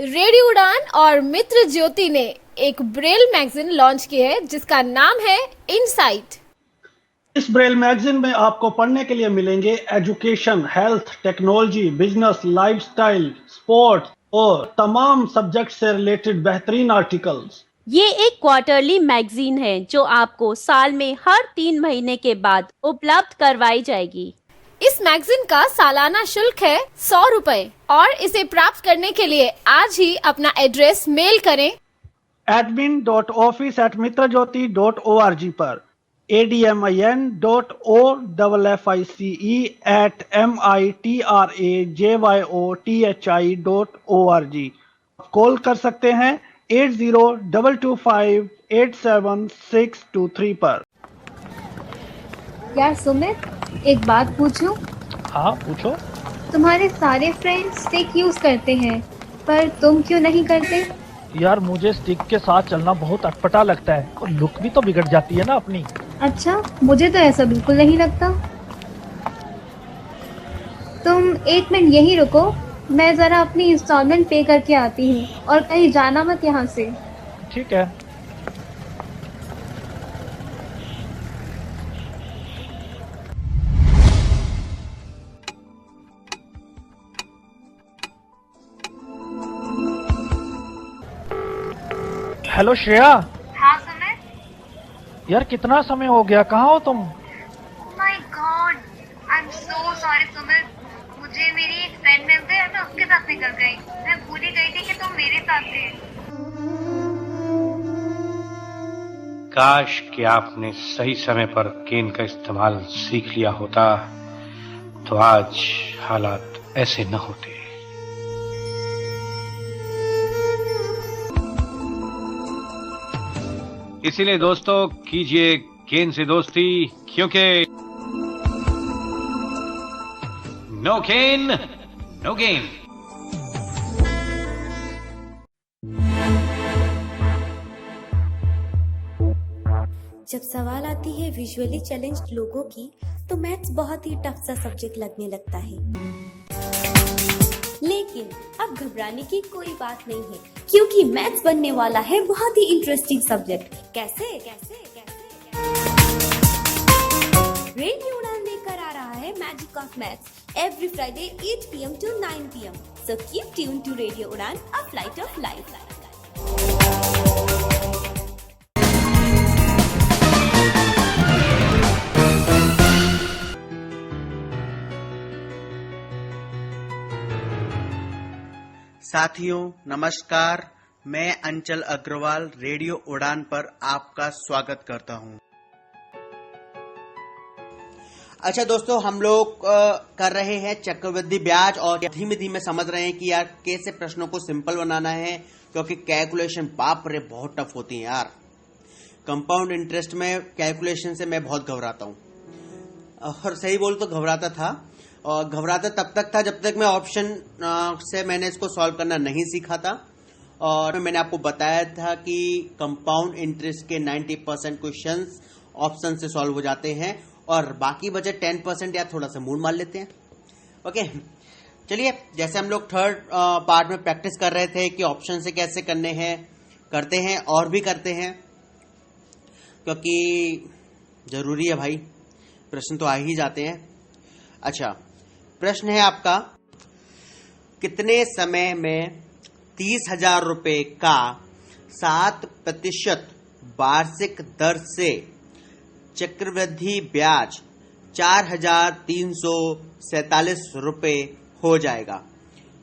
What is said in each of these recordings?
Radio उड़ान और मित्र ज्योति ने एक ब्रेल मैगजीन लॉन्च की है जिसका नाम है इनसाइट। इस ब्रेल मैगजीन में आपको पढ़ने के लिए मिलेंगे education, health, technology, business, lifestyle, sports और तमाम सब्जेक्ट से रिलेटेड बेहतरीन आर्टिकल्स। ये एक क्वार्टरली मैगजीन है जो आपको साल में हर 3 महीने के बाद उपलब्ध करवाई जाएगी। इस मैगजीन का सालाना शुल्क है 100 रुपए और इसे प्राप्त करने के लिए आज ही अपना एड्रेस मेल करें admin.office@mitrajyoti.org पर admin.office@mitrajyoti.org। कॉल कर सकते हैं 8022587623 पर। यार सुमित, एक बात पूछूं? हाँ पूछो। तुम्हारे सारे फ्रेंड्स स्टिक यूज करते हैं पर तुम क्यों नहीं करते? यार मुझे स्टिक के साथ चलना बहुत अटपटा लगता है और लुक भी तो बिगड़ जाती है ना अपनी। अच्छा, मुझे तो ऐसा बिल्कुल नहीं लगता। तुम 1 मिनट यहीं रुको, मैं जरा अपनी इंस्टॉलमेंट पे करके आती हूँ और कहीं जाना मत यहाँ से। ठीक है। हेलो श्रेया। हाँ सुमित। यार कितना समय हो गया, कहाँ हो तुम? My God, I am so sorry Sumit. मुझे मेरी एक फ्रेंड मिल गई और मैं उसके साथ निकल गई। मैं भूल ही गई थी कि तुम मेरे साथ थे। काश कि आपने सही समय पर केन का इस्तेमाल सीख लिया होता तो आज हालात ऐसे न होते। इसीलिए दोस्तों कीजिए केन से दोस्ती, क्योंकि नो केन नो गेन। जब सवाल आती है विजुअली चैलेंज्ड लोगों की तो मैथ्स बहुत ही टफ सा सब्जेक्ट लगने लगता है। लेकिन अब घबराने की कोई बात नहीं है क्योंकि मैथ्स बनने वाला है बहुत ही इंटरेस्टिंग सब्जेक्ट। कैसे कैसे कैसे रेडियो उड़ान लेकर आ रहा है magic of maths every Friday 8 PM to 9 PM। So keep tuned to Radio Udan, a flight of life. साथियों नमस्कार, मैं अंचल अग्रवाल रेडियो उड़ान पर आपका स्वागत करता हूं। अच्छा दोस्तों, हम लोग कर रहे हैं चक्रवृद्धि ब्याज और धीमे धीमे समझ रहे हैं कि यार कैसे प्रश्नों को सिंपल बनाना है, क्योंकि कैलकुलेशन बाप रे बहुत टफ होती है यार। कंपाउंड इंटरेस्ट में कैलकुलेशन से मैं बहुत घबराता हूं और सही बोल तो घबराता था। और घबराता तब तक था जब तक मैं ऑप्शन से मैंने इसको सॉल्व करना नहीं सीखा था। और मैंने आपको बताया था कि कंपाउंड इंटरेस्ट के 90% क्वेश्चंस ऑप्शन से सॉल्व हो जाते हैं और बाकी बचे 10% या थोड़ा सा मूड मार लेते हैं। ओके, चलिए जैसे हम लोग थर्ड पार्ट में प्रैक्टिस कर रहे थे कि ऑप्शन से कैसे करने हैं, करते हैं और भी करते हैं, क्योंकि जरूरी है भाई, प्रश्न तो आ ही जाते हैं। अच्छा, प्रश्न है आपका, कितने समय में 30,000 रुपए का 7% वार्षिक दर से चक्रवृद्धि ब्याज 4,347 रुपए हो जाएगा।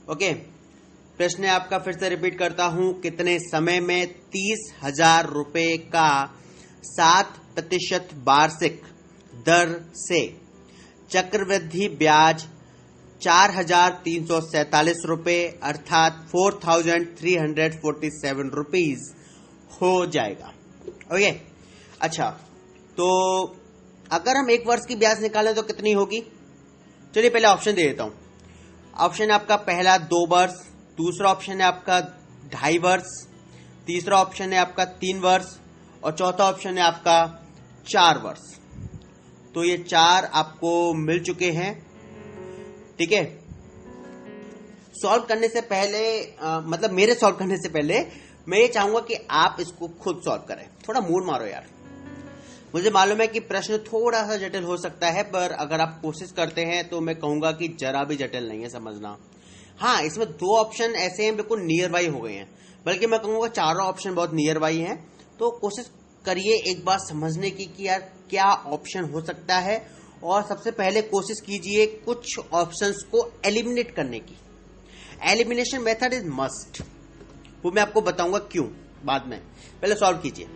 ओके, प्रश्न है आपका, फिर से रिपीट करता हूं, कितने समय में 30,000 रुपए का 7% वार्षिक दर से चक्रवृद्धि ब्याज 4,347 रुपए अर्थात 4,347 रुपीज हो जाएगा। ओके, अच्छा तो अगर हम 1 वर्ष की ब्याज निकालें तो कितनी होगी? चलिए पहले ऑप्शन दे देता हूं। ऑप्शन है आपका पहला 2 वर्ष, दूसरा ऑप्शन है आपका 2.5 वर्ष, तीसरा ऑप्शन है आपका 3 वर्ष और चौथा ऑप्शन है आपका 4 वर्ष। तो ये 4 आपको मिल चुके हैं, ठीक है। सॉल्व करने से पहले मतलब मेरे सॉल्व करने से पहले मैं ये चाहूंगा कि आप इसको खुद सॉल्व करें। थोड़ा मूड मारो यार। मुझे मालूम है कि प्रश्न थोड़ा सा जटिल हो सकता है, पर अगर आप कोशिश करते हैं तो मैं कहूंगा कि जरा भी जटिल नहीं है, समझना। हाँ, इसमें 2 ऑप्शन ऐसे हैं बिल्कुल नियर बाई हो गए हैं, बल्कि मैं कहूंगा 4 ऑप्शन बहुत नियर बाई हैं। तो कोशिश करिए एक बार समझने की कि यार क्या ऑप्शन हो सकता है, और सबसे पहले कोशिश कीजिए कुछ ऑप्शंस को एलिमिनेट करने की। एलिमिनेशन मेथड इज मस्ट, वो मैं आपको बताऊंगा क्यों बाद में। पहले सॉल्व कीजिए।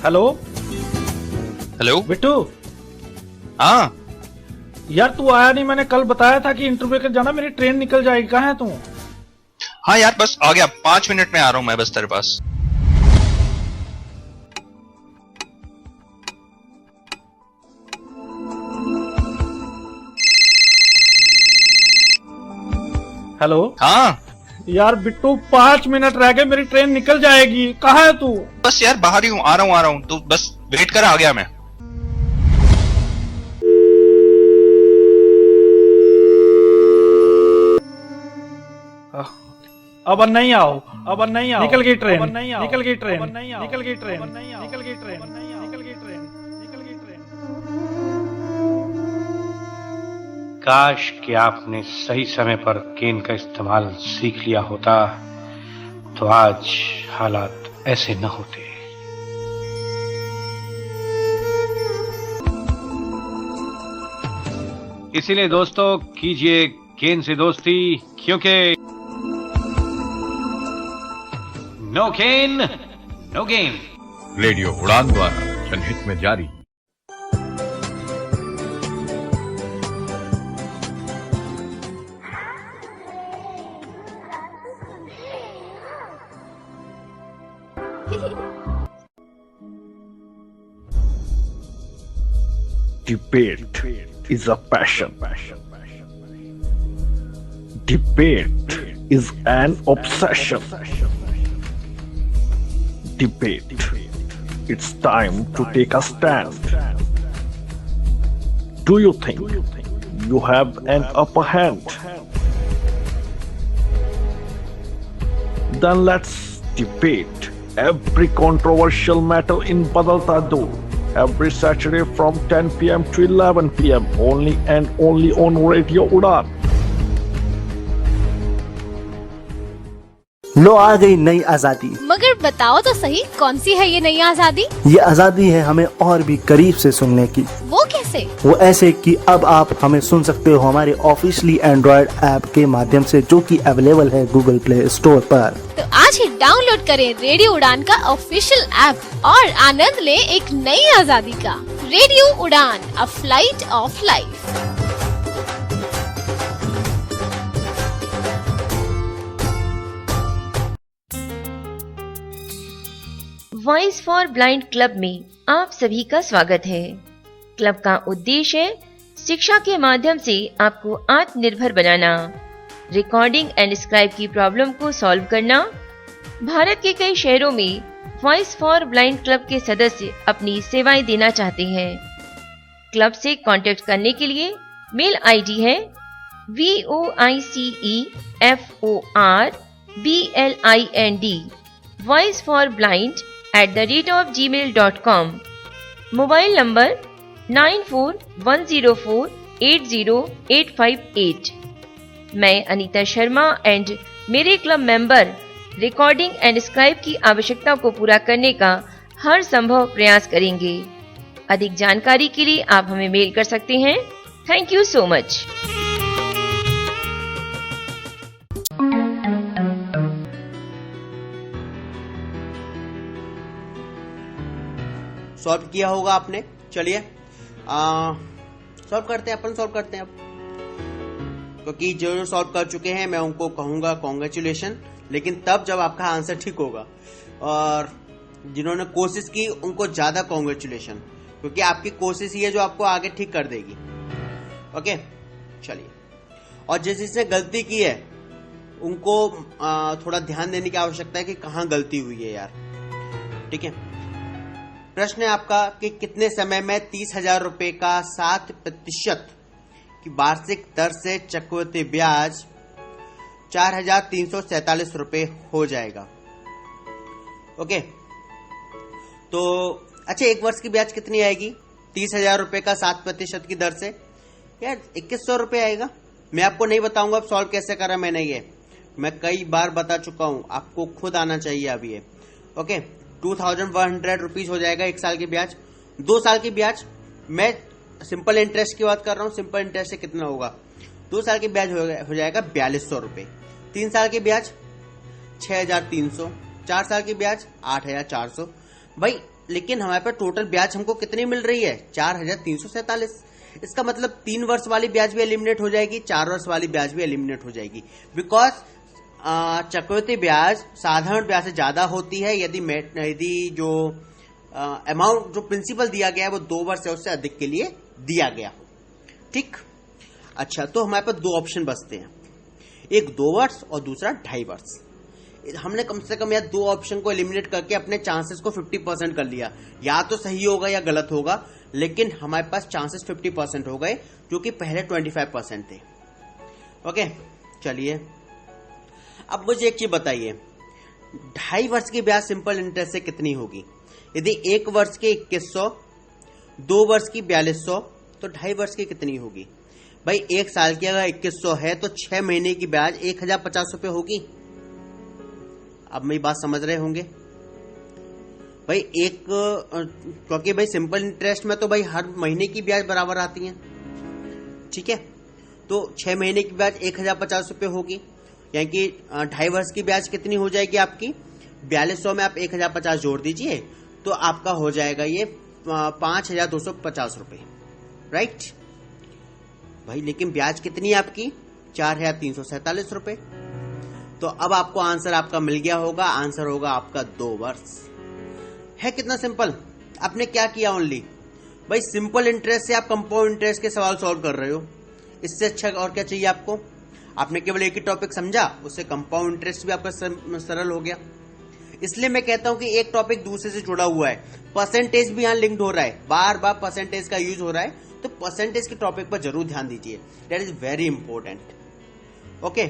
Hello hello Bittu. हाँ यार तू आया नहीं, मैंने कल बताया था कि इंटरव्यू के जाना, मेरी ट्रेन निकल जाएगी। कहाँ है तू? हाँ यार बस आ गया, 5 मिनट में आ रहा हूँ मैं बस तेरे पास। हेलो। हाँ यार बिट्टू 5 मिनट रह गए, मेरी ट्रेन निकल जाएगी। कहाँ है तू? बस यार बाहर ही हूँ, आ रहा हूँ तू बस वेट कर, आ गया मैं। अब नहीं आओ, अब नहीं आओ। निकल गई ट्रेन, निकल गई ट्रेन, निकल गई ट्रेन, निकल गई ट्रेन, निकल गई ट्रेन, निकल गई ट्रेन। काश कि आपने सही समय पर केन का इस्तेमाल सीख लिया होता, तो आज हालात ऐसे न होते। इसीलिए दोस्तों कीजिए केन से दोस्ती, क्योंकि नो केन नो गेन। रेडियो उड़ान द्वारा जनहित में जारी। Debate is a passion. Debate is an obsession. Debate. It's time to take a stand. Do you think you have an upper hand? Then let's debate every controversial matter in Badalta Do. Every Saturday from 10 p.m. to 11 p.m. only and only on Radio Udan. लो आ गई नई आजादी। मगर बताओ तो सही, कौन सी है ये नई आजादी? ये आजादी है हमें और भी करीब से सुनने की। वो कैसे? वो ऐसे कि अब आप हमें सुन सकते हो हमारे ऑफिशियली एंड्रॉइड ऐप के माध्यम से, जो कि अवेलेबल है गूगल प्ले स्टोर पर। तो आज ही डाउनलोड करें रेडियो उड़ान का ऑफिशियल ऐप और आनंद लें एक नई आजादी का। Radio Udaan, a flight of life. Voice for blind club में आप सभी का स्वागत है। क्लब का उद्देश्य है शिक्षा के माध्यम से आपको आत्मनिर्भर बनाना, रिकॉर्डिंग एंड स्क्राइब की प्रॉब्लम को सॉल्व करना। भारत के कई शहरों में वॉइस फॉर ब्लाइंड क्लब के सदस्य अपनी सेवाएं देना चाहते हैं। क्लब से कांटेक्ट करने के लिए मेल आईडी है voiceforblind voiceforblind@gmail.com। Mobile number 9410480858। मैं अनीता शर्मा एंड मेरे club member recording and scribe की आवश्यकता को पूरा करने का हर संभव प्रयास करेंगे। अधिक जानकारी के लिए आप हमें मेल कर सकते हैं। Thank you so much. Solve किया होगा आपने। चलिए सॉल्व करते हैं, अपन सॉल्व करते हैं अब, क्योंकि जो सॉल्व कर चुके हैं मैं उनको कहूंगा कॉन्ग्रेचुलेशन, लेकिन तब जब आपका आंसर ठीक होगा, और जिन्होंने कोशिश की उनको ज्यादा कॉन्ग्रेचुलेशन, क्योंकि आपकी कोशिश ही है जो आपको आगे ठीक कर देगी। ओके चलिए, और जिसने गलती की है उनको थोड़ा ध्यान देने की आवश्यकता है कि कहाँ गलती हुई है यार। ठीक है, प्रश्न है आपका कि कितने समय में 30,000 रुपए का 7% की वार्षिक दर से चक्रवृद्धि ब्याज 4,347 रुपए हो जाएगा। ओके, तो अच्छा, एक वर्ष की ब्याज कितनी आएगी 30,000 रुपए का 7% की दर से? यार 2,100 रुपए आएगा। मैं आपको नहीं बताऊंगा अब सॉल्व कैसे करा मैंने, ये मैं कई बार बता चुका हूं, आपको खुद आना चाहिए अब ये। ओके, 2,100 रुपीज हो जाएगा एक साल की ब्याज। 2 साल की ब्याज, मैं सिंपल इंटरेस्ट की बात कर रहा हूं, सिंपल इंटरेस्ट से कितना होगा? 2 साल की ब्याज हो जाएगा 4,200 रुपए। 3 साल की ब्याज 6,300, 4 साल की ब्याज 8,400। भाई लेकिन हमारे पास टोटल ब्याज हमको कितनी मिल रही है? 4,347। इसका मतलब 3 वर्ष वाली ब्याज भी एलिमिनेट हो जाएगी, 4 वर्ष वाली ब्याज भी एलिमिनेट हो जाएगी। बिकॉज चक्रवृद्धि ब्याज साधारण ब्याज से ज्यादा होती है यदि जो अमाउंट जो प्रिंसिपल दिया गया है वो 2 वर्ष या उससे अधिक के लिए दिया गया हो। ठीक, अच्छा, तो हमारे पास 2 ऑप्शन बचते हैं, एक 2 वर्ष और दूसरा 2.5 वर्ष। हमने कम से कम यार 2 ऑप्शन को एलिमिनेट करके अपने चांसेस को 50% कर लिया। या तो सही होगा या गलत होगा, लेकिन हमारे पास चांसेस 50% हो गए, जो कि पहले 25% थे। ओके, चलिए अब मुझे एक चीज बताइए, 2.5 वर्ष की ब्याज सिंपल इंटरेस्ट से कितनी होगी? यदि 1 वर्ष की 2,100, 2 वर्ष की 4,200, तो 2.5 वर्ष की कितनी होगी? भाई 1 साल की अगर 2,100 है तो 6 महीने की ब्याज 1,050 रुपए होगी। अब मेरी बात समझ रहे होंगे भाई। क्योंकि भाई सिंपल इंटरेस्ट में तो भाई हर महीने की ब्याज बराबर आती है। ठीक है, तो 6 महीने की ब्याज 1,050 रुपए होगी, यानी कि 2.5 वर्ष की ब्याज कितनी हो जाएगी आपकी? 4,200 में आप 1,050 जोड़ दीजिए तो आपका हो जाएगा ये 5,250 रुपए, राइट भाई। लेकिन ब्याज कितनी है आपकी? 4,347 रुपए। तो अब आपको आंसर आपका मिल गया होगा, आंसर होगा आपका 2 वर्ष। है कितना सिंपल। आपने क्या किया? ओनली भाई सिंपल इंटरेस्ट से आप कंपाउंड इंटरेस्ट के सवाल सॉल्व कर रहे हो, इससे अच्छा और क्या चाहिए आपको? आपने केवल एक ही टॉपिक समझा, उससे कंपाउंड इंटरेस्ट भी आपका सरल हो गया। इसलिए मैं कहता हूं कि एक टॉपिक दूसरे से जुड़ा हुआ है, परसेंटेज भी यहां लिंक्ड हो रहा है, बार बार परसेंटेज का यूज हो रहा है, तो परसेंटेज के टॉपिक पर जरूर ध्यान दीजिए, that is very important. Okay,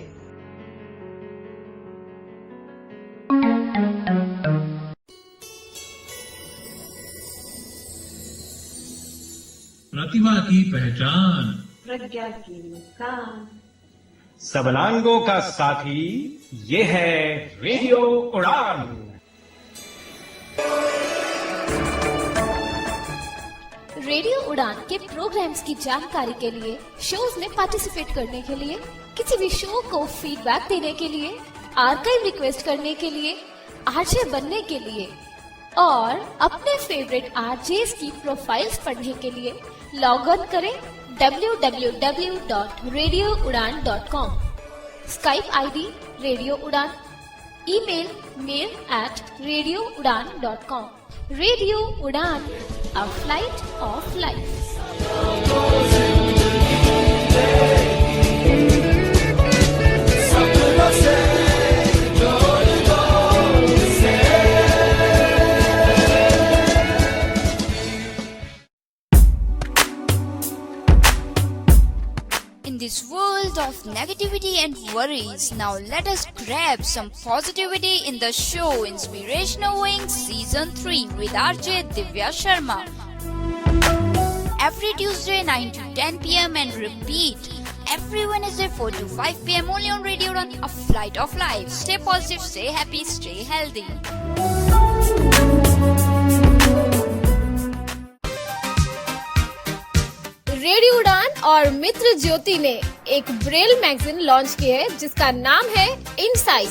प्रतिभा की पहचान, प्रज्ञा की मुस्कान, सबलांगों का साथी, ये है रेडियो उड़ान। रेडियो उड़ान के प्रोग्राम्स की जानकारी के लिए, शोज में पार्टिसिपेट करने के लिए, किसी भी शो को फीडबैक देने के लिए, आर्काइव रिक्वेस्ट करने के लिए, आरजे बनने के लिए और अपने फेवरेट आरजेस की प्रोफाइल्स पढ़ने के लिए लॉग ऑन करें www.radioudan.com, स्काइप आईडी रेडियो उड़ान, email mail@radioudan.com। Radio Udaan, a flight of life. In this world of negativity and worries, now let us grab some positivity in the show Inspirational Wings Season 3 with RJ Divya Sharma. Every Tuesday 9 to 10 p.m. and repeat every Wednesday 4 to 5 p.m. only on Radio Run, a flight of life. Stay positive, stay happy, stay healthy. Radio उड़ान और मित्र ज्योति ने एक Braille magazine launch की है जिसका नाम है insight.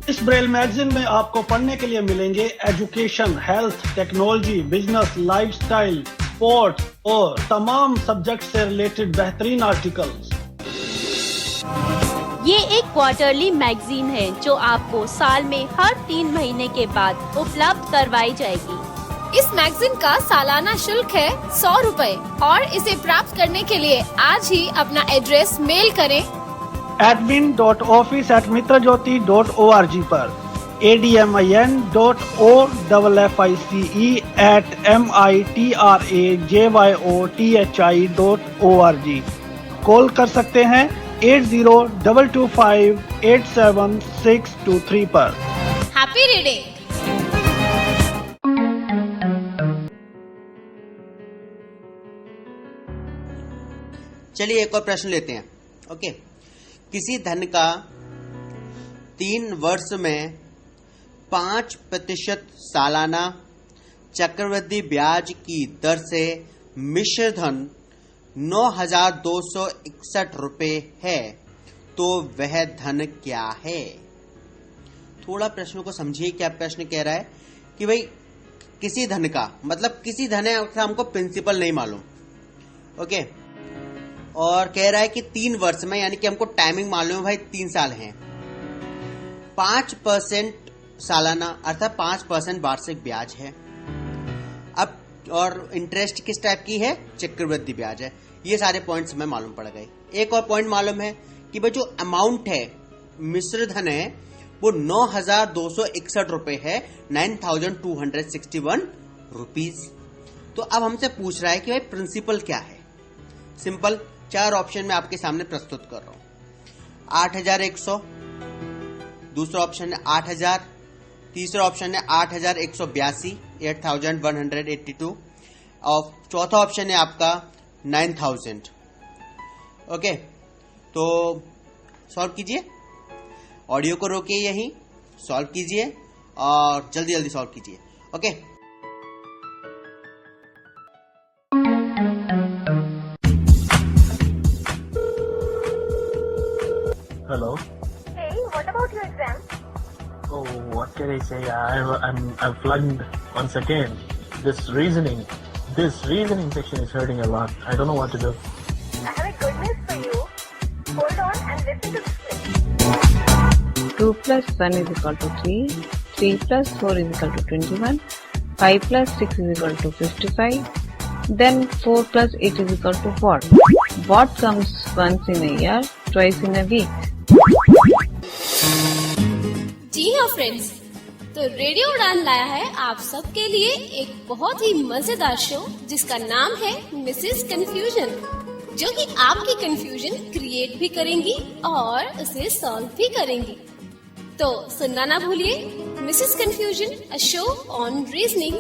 इस ब्रेल मैगजीन में आपको पढ़ने के लिए मिलेंगे education, health, technology, business, lifestyle, sports और तमाम सब्जेक्ट से रिलेटेड बेहतरीन आर्टिकल्स। ये एक क्वार्टरली मैगजीन है जो आपको साल में हर 3 महीने के बाद उपलब्ध करवाई जाएगी। इस मैगजीन का सालाना शुल्क है 100 रुपए और इसे प्राप्त करने के लिए आज ही अपना एड्रेस मेल करें admin.office@mitrajyoti.org पर, admin.office@mitrajyoti.org। कॉल कर सकते हैं 8022587623 पर। Happy reading. चलिए एक और प्रश्न लेते हैं। ओके, किसी धन का 3 वर्ष में 5% सालाना चक्रवृद्धि ब्याज की दर से मिश्र धन 9,261 रुपए है, तो वह धन क्या है? थोड़ा प्रश्न को समझिए। क्या प्रश्न कह रहा है कि भाई किसी धन का, मतलब किसी धन है, हमको प्रिंसिपल नहीं मालूम। ओके, और कह रहा है कि 3 वर्ष में, यानी कि हमको टाइमिंग मालूम है भाई 3 साल हैं, 5% सालाना अर्थात 5% वार्षिक ब्याज है। अब और इंटरेस्ट किस टाइप की है? चक्रवृद्धि ब्याज है। ये सारे पॉइंट्स हमें मालूम पड़ गए। एक और पॉइंट मालूम है कि भाई जो अमाउंट है, मिश्र धन है, वो 9,261 रुपए है, 9,261 रुपीज। तो अब हमसे पूछ रहा है कि भाई प्रिंसिपल क्या है? सिंपल, 4 ऑप्शन में आपके सामने प्रस्तुत कर रहा हूं। 8,100, दूसरा ऑप्शन है 8,000, तीसरा ऑप्शन है 8,182, 8,182, और चौथा ऑप्शन है आपका 9,000। ओके, तो सॉल्व कीजिए, ऑडियो को रोकिए, यहीं सॉल्व कीजिए और जल्दी जल्दी सॉल्व कीजिए। Okay, Hello. Hey, what about your exam? Oh, what can I say? I'm flunked once again. This reasoning section is hurting a lot. I don't know what to do. I have a good news for you. Hold on and listen to this clip. 2 plus 1 is equal to 3. 3 plus 4 is equal to 21. 5 plus 6 is equal to 55. Then 4 plus 8 is equal to 4. What comes once in a year, twice in a week? जी हाँ friends, तो radio उड़ान लाया है आप सबके लिए एक बहुत ही मजेदार शो जिसका नाम है मिसेस कंफ्यूजन, जो कि आपकी कंफ्यूजन क्रिएट भी करेंगी और उसे सॉल्व भी करेंगी। तो सुनना ना भूलिए Mrs Confusion, a show on reasoning,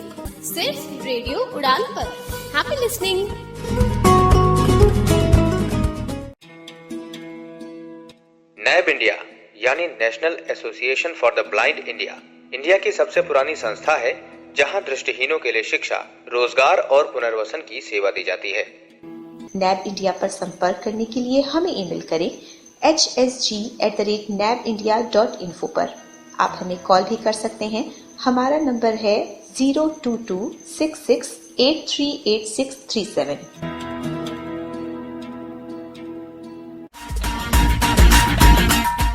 सिर्फ रेडियो उड़ान पर। Happy listening. नैब इंडिया यानी National association for the Blind India की सबसे पुरानी संस्था है, जहां दृष्टिहीनों के लिए शिक्षा, रोजगार और पुनर्वसन की सेवा दी जाती है। नैब इंडिया पर संपर्क करने के लिए हमें ईमेल करें hsg@nabindia.info पर। आप हमें कॉल भी कर सकते हैं। हमारा नंबर है 02266838637।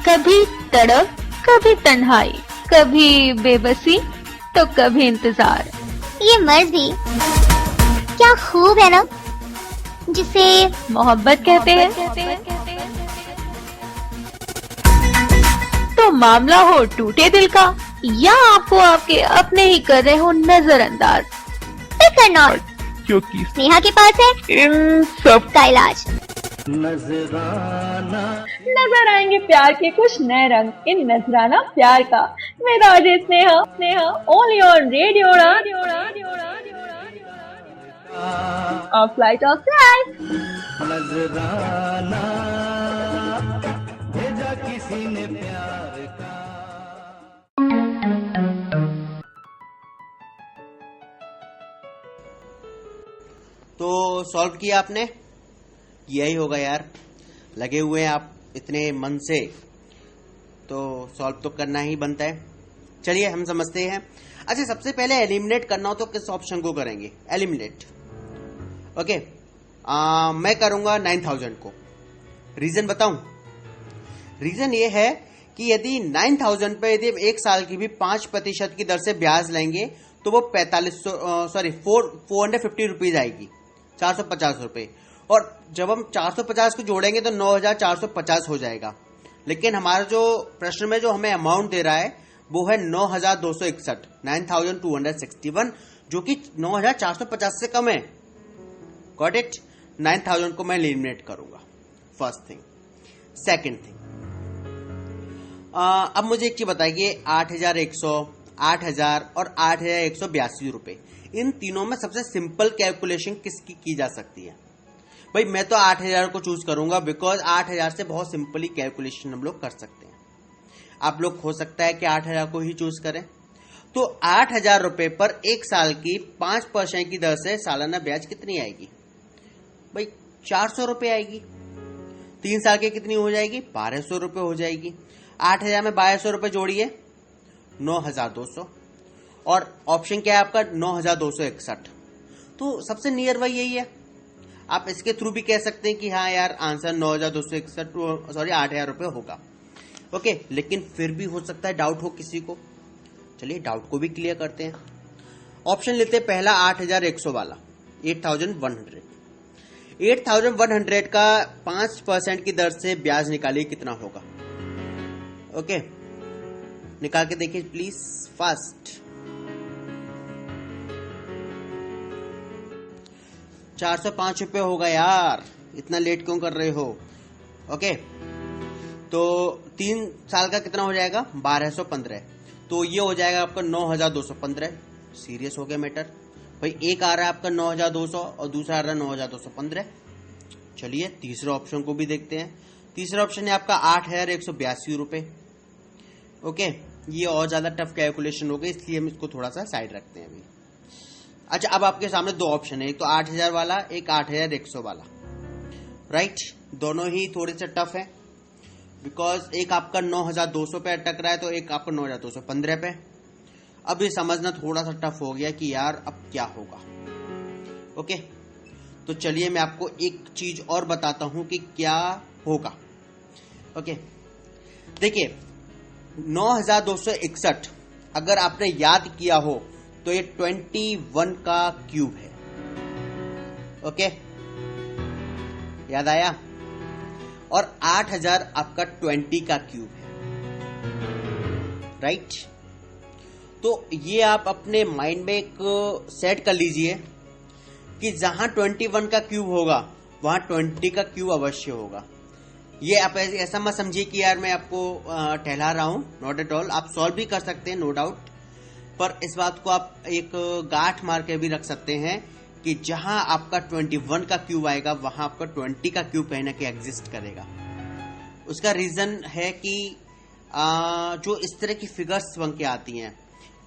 कभी तड़प, कभी तन्हाई, कभी बेबसी, तो कभी इंतजार। ये मर्ज भी क्या खूब है ना, जिसे मोहब्बत कहते हैं। तो मामला हो टूटे दिल का, या आपको आपके अपने ही कर रहे हो नजरअंदाज, फिकर नॉट, क्योंकि स्नेहा के पास है इन सब का इलाज। नजर आएंगे प्यार के कुछ नए रंग इन नजराना प्यार का। मेरा Sneha only on radio of flight of life. नजराना भेजा किसी ने प्यार का। तो सॉल्व किया आपने? यही होगा यार, लगे हुए हैं आप इतने मन से, तो सॉल्व तो करना ही बनता है। चलिए हम समझते हैं। अच्छा, सबसे पहले एलिमिनेट करना हो तो किस ऑप्शन को करेंगे? एलिमिनेट। ओके, मैं करूंगा 9,000 को। रीजन बताऊं? रीजन ये है कि यदि 9,000 पे यदि 1 साल की भी 5% की दर से ब्याज लेंगे तो वो 450 रुपीज आएगी, 450 रुपए। और जब हम 450 को जोड़ेंगे तो 9,450 हो जाएगा। लेकिन हमारा जो प्रश्न में जो हमें अमाउंट दे रहा है वो है 9,261, 9,261, जो कि 9,450 से कम है। Got it? 9,000 को मैं एलिमिनेट करूंगा, फर्स्ट थिंग। सेकंड थिंग, अब मुझे एक चीज बताइए, 8,100, 8,000 और 8,182 रुपए, इन तीनों में सबसे सिंपल कैलकुलेशन किसकी की जा सकती है? भाई मैं तो 8,000 को चूज करूंगा, बिकॉज 8,000 से बहुत सिंपली कैलकुलेशन हम लोग कर सकते हैं। आप लोग हो सकता है कि 8,000 को ही चूज करें। तो 8,000 रुपए पर एक साल की 5% की दर से सालाना ब्याज कितनी आएगी? भाई 400 रुपए आएगी। 3 साल की कितनी हो जाएगी? 1,200 रुपए हो जाएगी। 8,000 में 1,200 रुपए जोड़िए, 9,200, और ऑप्शन क्या है आपका? 9,261। तो सबसे नियर वही यही है। आप इसके थ्रू भी कह सकते हैं कि हाँ यार आंसर 9,261 सॉरी 8,000 रुपए होगा। ओके, लेकिन फिर भी हो सकता है डाउट हो किसी को। चलिए डाउट को भी क्लियर करते हैं। ऑप्शन लेते हैं पहला 8,100 वाला, 8,100। 8,100 का 5% की दर से ब्याज निकालिए, कितना होगा? ओके, निकाल के देखिए प्लीज फास्ट। 405 रुपए होगा यार, इतना लेट क्यों कर रहे हो? ओके, तो 3 साल का कितना हो जाएगा? 1,215। तो ये हो जाएगा आपका 9,215। सीरियस हो गया मैटर भाई। एक आ रहा है आपका 9,200 और दूसरा आ रहा है 9,215। चलिए तीसरे ऑप्शन को भी देखते हैं। तीसरा ऑप्शन है आपका 8,182 रुपए। ओके, ये और ज्यादा टफ कैलकुलेशन हो गई, इसलिए हम इसको थोड़ा सा साइड रखते हैं अभी। अच्छा, अब आपके सामने दो ऑप्शन है, एक तो 8,000 वाला, एक 8,100 वाला। राइट, दोनों ही थोड़े से टफ है, बिकॉज एक आपका 9,200 पे अटक रहा है, तो एक आपका 9,215 पे। अब ये समझना थोड़ा सा टफ हो गया कि यार अब क्या होगा। ओके, तो चलिए मैं आपको एक चीज और बताता हूं कि क्या होगा। ओके, देखिए 9,261 अगर आपने याद किया हो तो ये 21 का क्यूब है। ओके, याद आया? और 8,000 आपका 20 का क्यूब है। राइट, तो ये आप अपने माइंड में एक सेट कर लीजिए कि जहां 21 का क्यूब होगा वहां 20 का क्यूब अवश्य होगा। ये आप ऐसा मत समझिए कि यार मैं आपको टहला रहा हूं, नॉट एट ऑल। आप सॉल्व भी कर सकते हैं, नो डाउट, पर इस बात को आप एक गांठ मार के भी रख सकते हैं कि जहां आपका 21 का क्यूब आएगा वहां आपका 20 का क्यूब कहीं ना कहीं एग्जिस्ट करेगा। उसका रीजन है कि जो इस तरह की फिगर्स बन के आती हैं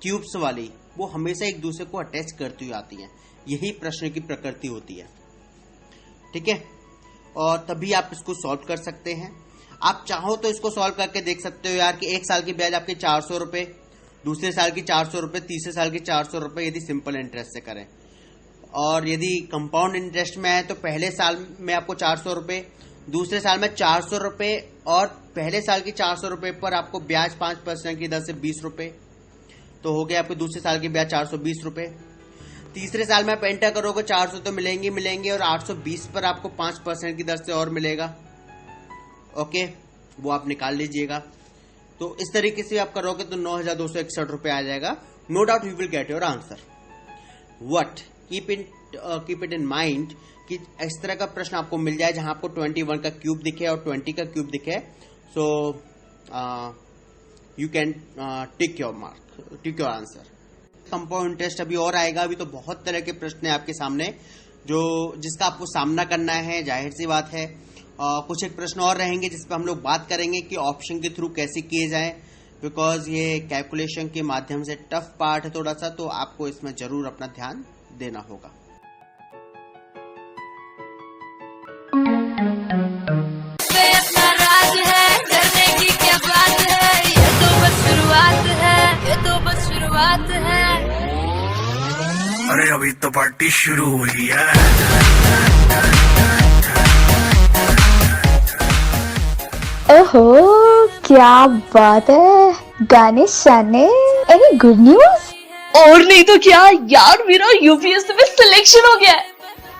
क्यूब्स वाली, वो हमेशा एक दूसरे को अटैच करती हुई आती हैं। यही प्रश्न की प्रकृति होती है। ठीक है, और तभी आप इसको सॉल्व कर सकते हैं। आप चाहो तो इसको सॉल्व करके देख सकते हो यार कि एक साल की ब्याज आपके 400 रुपए, दूसरे साल की 400 रुपए, तीसरे साल की 400 रुपए, यदि सिंपल इंटरेस्ट से करें। और यदि कंपाउंड इंटरेस्ट में है तो पहले साल में आपको 400 रुपए, दूसरे साल में 400 रुपए, और पहले साल की 400 रुपए पर आपको ब्याज 5% की दर से 20 रुपए, तो हो गया आपके दूसरे साल की ब्याज 420 रुपए। तीसरे साल में आप एंटर करोगे 400 तो मिलेंगे और 820 पर आपको 5% की दर से और मिलेगा। ओके, वो आप निकाल लीजिएगा। तो इस तरीके से आप करोगे तो 9,261 रुपए आ जाएगा। No doubt you will get your answer. What keep it in mind कि इस तरह का प्रश्न आपको मिल जाए जहां आपको 21 का क्यूब दिखे और 20 का क्यूब दिखे, so you can tick your answer. Compound interest अभी और आएगा। अभी तो बहुत तरह के प्रश्न है आपके सामने जिसका आपको सामना करना है, जाहिर सी बात है। कुछ एक प्रश्न और रहेंगे जिस पर हम लोग बात करेंगे कि ऑप्शन के थ्रू कैसे किए जाएं, बिकॉज ये कैलकुलेशन के माध्यम से टफ पार्ट है थोड़ा सा, तो आपको इसमें जरूर अपना ध्यान देना होगा। अपना राज है, डरने की क्या बात है, ये तो बस शुरुआत है, ये तो बस शुरुआत है। अरे अभी तो पार्टी शुरू हुई है। ओहो, क्या बात है, गाने शाने। Any good news? और नहीं तो क्या यार, मेरा यूपीएससी में सिलेक्शन हो गया है।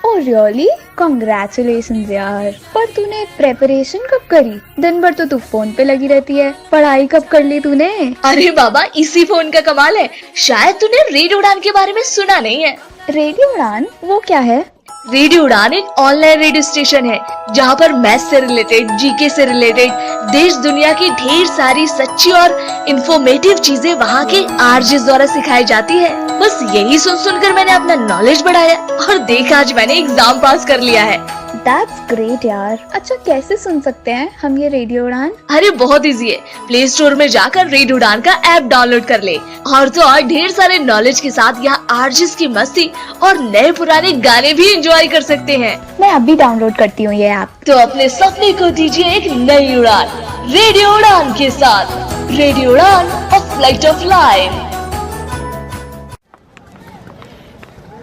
Oh really? कांग्रेचुलेशंस यार। पर तूने प्रेपरेशन कब करी? दिन भर तो तू फोन पे लगी रहती है, पढ़ाई कब कर ली तूने? अरे बाबा, इसी फोन का कमाल है। शायद तूने रेडियो उड़ान के बारे में सुना नहीं है। रेडियो उड़ान वो क्या है? रेडियो उड़ान एक ऑनलाइन रेडियो स्टेशन है जहाँ पर मैथ्स से रिलेटेड, जीके से रिलेटेड, देश दुनिया की ढेर सारी सच्ची और इंफॉर्मेटिव चीजें वहाँ के आरजेस द्वारा सिखाई जाती है। बस यही सुन सुनकर मैंने अपना नॉलेज बढ़ाया और देख आज मैंने एग्जाम पास कर लिया है। That's great यार। अच्छा कैसे सुन सकते हैं हम ये रेडियो उड़ान? अरे बहुत इजी है। प्ले स्टोर में जाकर रेडियो उड़ान का ऐप डाउनलोड कर ले और तो और ढेर सारे नॉलेज के साथ यहाँ आरजेस की मस्ती और नए पुराने गाने भी एंजॉय कर सकते हैं। मैं अभी डाउनलोड करती हूँ ये ऐप। तो अपने सपने को दीजिए एक नई उड़ान रेडियो उड़ान के साथ। Radio Udaan, a flight of life.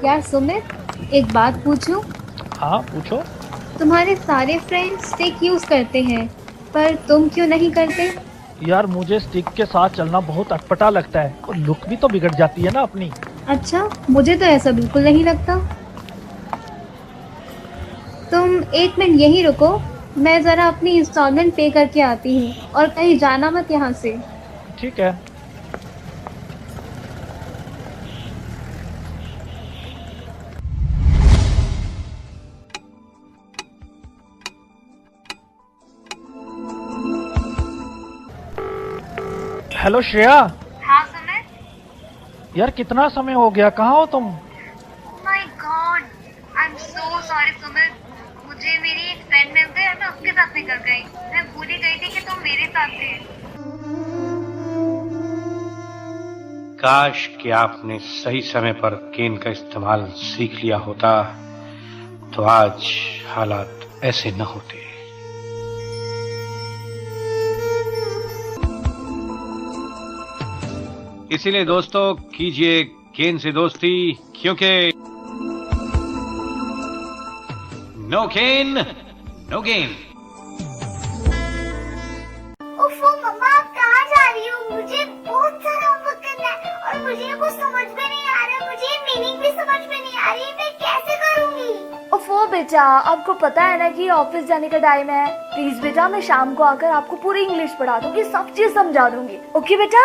यार सुमित, एक बात पूछूं? हाँ पूछो। तुम्हारे सारे फ्रेंड्स स्टिक यूज करते हैं, पर तुम क्यों नहीं करते? यार मुझे स्टिक के साथ चलना बहुत अटपटा लगता है और लुक भी तो बिगड़ जाती है ना अपनी। अच्छा, मुझे तो ऐसा बिल्कुल नहीं लगता। तुम एक मिनट यहीं रुको, मैं जरा अपनी इंस्टॉलमेंट पे करके आती हूँ और कहीं जाना मत यहाँ से। ठीक है। हेलो श्रेया। हाँ सुमित। यार कितना समय हो गया, कहाँ हो तुम? My God, I am so sorry Sumit. मुझे मेरी एक फ्रेंड मिल गई और मैं उसके साथ निकल गई। मैं भूल ही गई थी कि तुम मेरे साथ थे। काश कि आपने सही समय पर केन का इस्तेमाल सीख लिया होता तो आज हालात ऐसे न होते। इसीलिए दोस्तों कीजिए केन से दोस्ती, क्योंकि नो केन नो गेन। ओफो मम्मा, आप कहाँ जा रही हो? मुझे बहुत सारा होमवर्क करना है और मुझे कुछ समझ में नहीं आ रहा है। मुझे मीनिंग भी समझ में नहीं आ रही, मैं कैसे करूँगी? ओफो बेटा, आपको पता है ना कि ऑफिस जाने का टाइम है। प्लीज बेटा, मैं शाम को आकर आपको पूरी इंग्लिश पढ़ा दूंगी, सब चीज समझा दूंगी। ओके बेटा?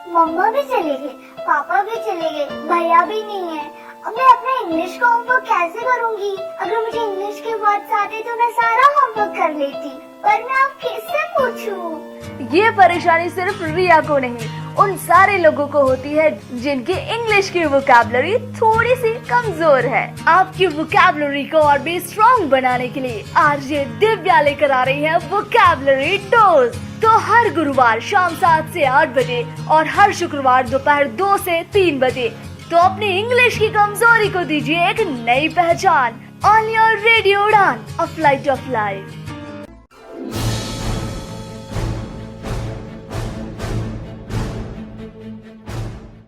मम्मा भी चले गए, पापा भी चले गए, भैया भी नहीं है। अब मैं अपना इंग्लिश का होमवर्क कैसे करूंगी? अगर मुझे इंग्लिश के वर्ड्स आते तो मैं सारा होमवर्क कर लेती, पर मैं अब किससे पूछूं? ये परेशानी सिर्फ रिया को नहीं, उन सारे लोगों को होती है जिनकी इंग्लिश की वोकैबुलरी थोड़ी सी कमजोर है। आपकी वोकैबुलरी को और भी स्ट्रॉन्ग बनाने के लिए आरजे दिव्या लेकर आ रही है वोकैबुलरी डोज। तो हर गुरुवार शाम 7 से 8 बजे और हर शुक्रवार दोपहर 2 से 3 बजे तो अपनी इंग्लिश की कमजोरी को दीजिए एक नई पहचान। On your radio Udaan, a flight of life.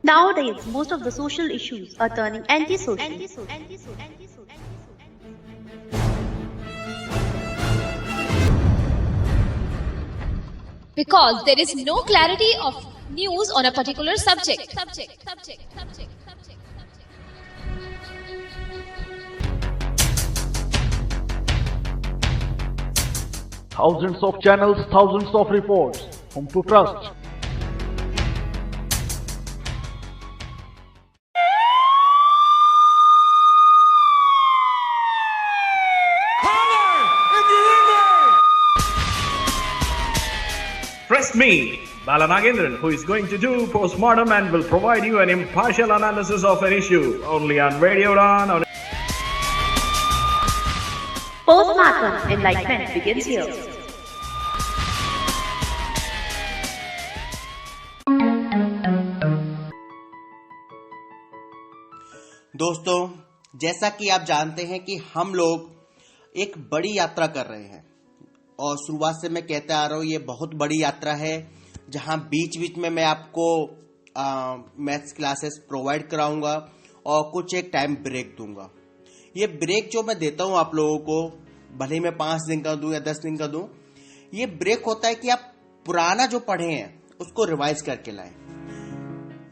Nowadays, most of the social issues are turning antisocial. Because there is no clarity of news on a particular subject. Thousands of channels, thousands of reports. Whom to trust? Trust me, Bala Nagendran, who is going to do postmortem and will provide you an impartial analysis of an issue only on Radio Udan. Postmortem enlightenment begins here. दोस्तों, जैसा कि आप जानते हैं कि हम लोग एक बड़ी यात्रा कर रहे हैं और शुरुआत से मैं कहते आ रहा हूँ ये बहुत बड़ी यात्रा है जहाँ बीच बीच में मैं आपको मैथ्स क्लासेस प्रोवाइड कराऊंगा और कुछ एक टाइम ब्रेक दूंगा। ये ब्रेक जो मैं देता हूँ आप लोगों को, भले मैं 5 दिन का दूं या 10 दिन का दूं, ये ब्रेक होता है कि आप पुराना जो पढ़े हैं उसको रिवाइज करके लाएं।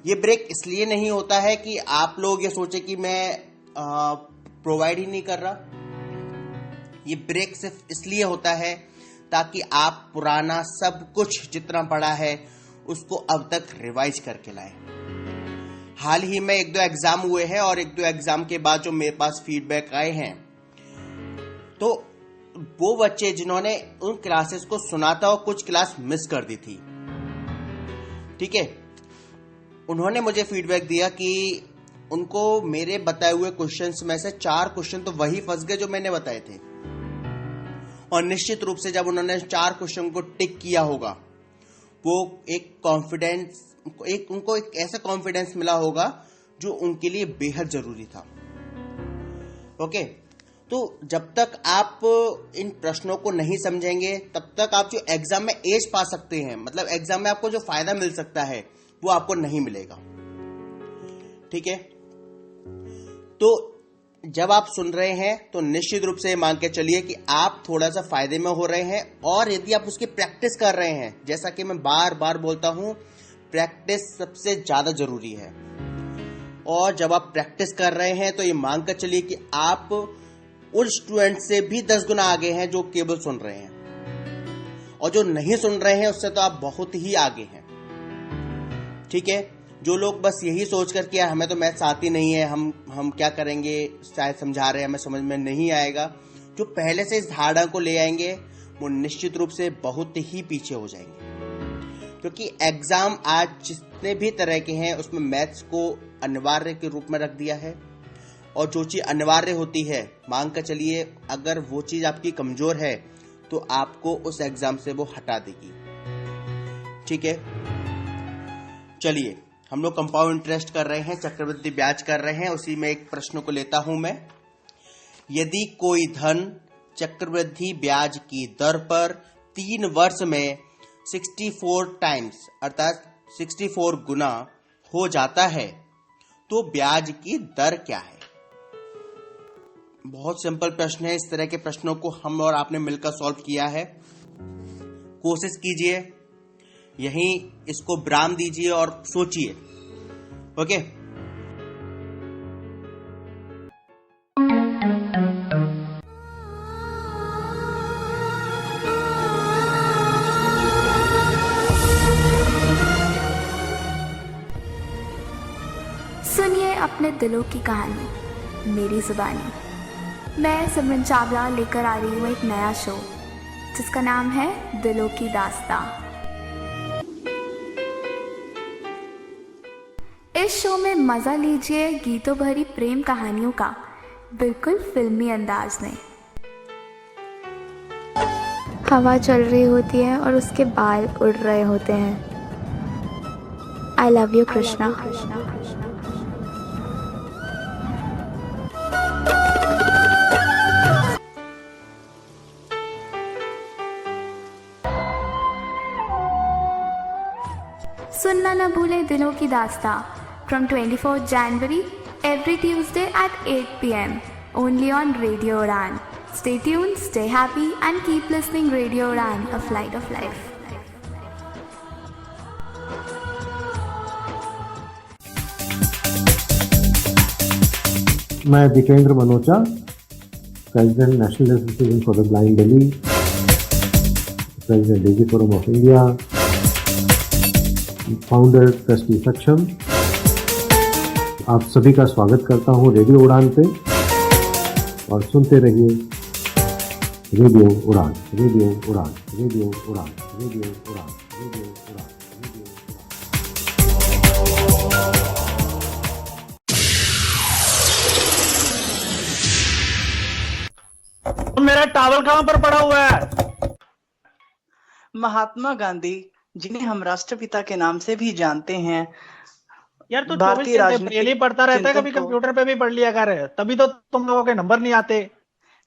ये ब्रेक इसलिए नहीं होता है कि आप लोग ये सोचे कि मैं प्रोवाइड ही नहीं कर रहा। ये ब्रेक सिर्फ इसलिए होता है ताकि आप पुराना सब कुछ जितना पढ़ा है उसको अब तक रिवाइज करके लाएं। हाल ही में 1-2 एग्जाम हुए हैं और 1-2 एग्जाम के बाद जो मेरे पास फीडबैक आए हैं, तो वो बच्चे जिन्होंने उन क्लासेस को सुना था और कुछ क्लास मिस कर दी थी, ठीक है, उन्होंने मुझे फीडबैक दिया कि उनको मेरे बताए हुए क्वेश्चंस में से 4 क्वेश्चन तो वही फंस गए जो मैंने बताए थे। और निश्चित रूप से जब उन्होंने 4 क्वेश्चन को टिक किया होगा, वो उनको एक ऐसा कॉन्फिडेंस मिला होगा जो उनके लिए बेहद जरूरी था। ओके, तो जब तक आप इन प्रश्नों को नहीं समझेंगे तब तक आप जो एग्जाम में एज पा सकते हैं, मतलब एग्जाम में आपको जो फायदा मिल सकता है वो आपको नहीं मिलेगा, ठीक है। तो जब आप सुन रहे हैं तो निश्चित रूप से मान के चलिए कि आप थोड़ा सा फायदे में हो रहे हैं, और यदि आप उसकी प्रैक्टिस कर रहे हैं, जैसा कि मैं बार बार बोलता हूं, प्रैक्टिस सबसे ज्यादा जरूरी है। और जब आप प्रैक्टिस कर रहे हैं तो ये मान कर चलिए कि आप उन स्टूडेंट से भी 10 गुना आगे हैं जो केवल सुन रहे हैं, और जो नहीं सुन रहे हैं उससे तो आप बहुत ही आगे हैं, ठीक है। जो लोग बस यही सोच कर कि यार हमें तो मैथ्स आती नहीं है, हम क्या करेंगे, शायद समझा रहे हैं हमें समझ में नहीं आएगा, जो पहले से इस धारणा को ले आएंगे वो निश्चित रूप से बहुत ही पीछे हो जाएंगे। क्योंकि एग्जाम आज जितने भी तरह के हैं उसमें मैथ्स को अनिवार्य के रूप में रख दिया है, और जो चीज अनिवार्य होती है, मान कर चलिए अगर वो चीज आपकी कमजोर है तो आपको उस एग्जाम से वो हटा देगी, ठीक है। चलिए, हम लोग कंपाउंड इंटरेस्ट कर रहे हैं, चक्रवृद्धि ब्याज कर रहे हैं, उसी में एक प्रश्न को लेता हूं मैं। यदि कोई धन चक्रवृद्धि ब्याज की दर पर 3 वर्ष में 64 टाइम्स अर्थात 64 गुना हो जाता है तो ब्याज की दर क्या है? बहुत सिंपल प्रश्न है। इस तरह के प्रश्नों को हम और आपने मिलकर सॉल्व किया है। कोशिश कीजिए, यहीं इसको विराम दीजिए और सोचिए, ओके। सुनिए अपने दिलों की कहानी मेरी जुबानी। मैं सिमरन चावला लेकर आ रही हूँ एक नया शो जिसका नाम है दिलों की दास्तां। इस शो में मजा लीजिए गीतों भरी प्रेम कहानियों का बिल्कुल फिल्मी अंदाज में। हवा चल रही होती है और उसके बाल उड़ रहे होते हैं। I love you Krishna. सुनना न भूले दिलों की दास्तां from 24th January every Tuesday at 8 p.m. only on Radio Udan. Stay tuned, stay happy and keep listening Radio Udan, a flight of life. मैं Dipendra Manocha, president national association for the blind Delhi, president Daisy forum of India, founder trustee Saksham, आप सभी का स्वागत करता हूं radio उड़ान पे, और सुनते रहिए रेडियो उड़ान, रेडियो उड़ान, रेडियो उड़ान, रेडियो उड़ान, रेडियो उड़ान, रेडियो उड़ान। मेरा टॉवल कहां पर पड़ा हुआ है? महात्मा गांधी, जिन्हें हम राष्ट्रपिता के नाम से भी जानते हैं, यार तो भारतीय राजनीति पढ़ता रहता है, कभी कंप्यूटर पे भी पढ़ लिया कर, तभी तो तुम लोगों के नंबर नहीं आते।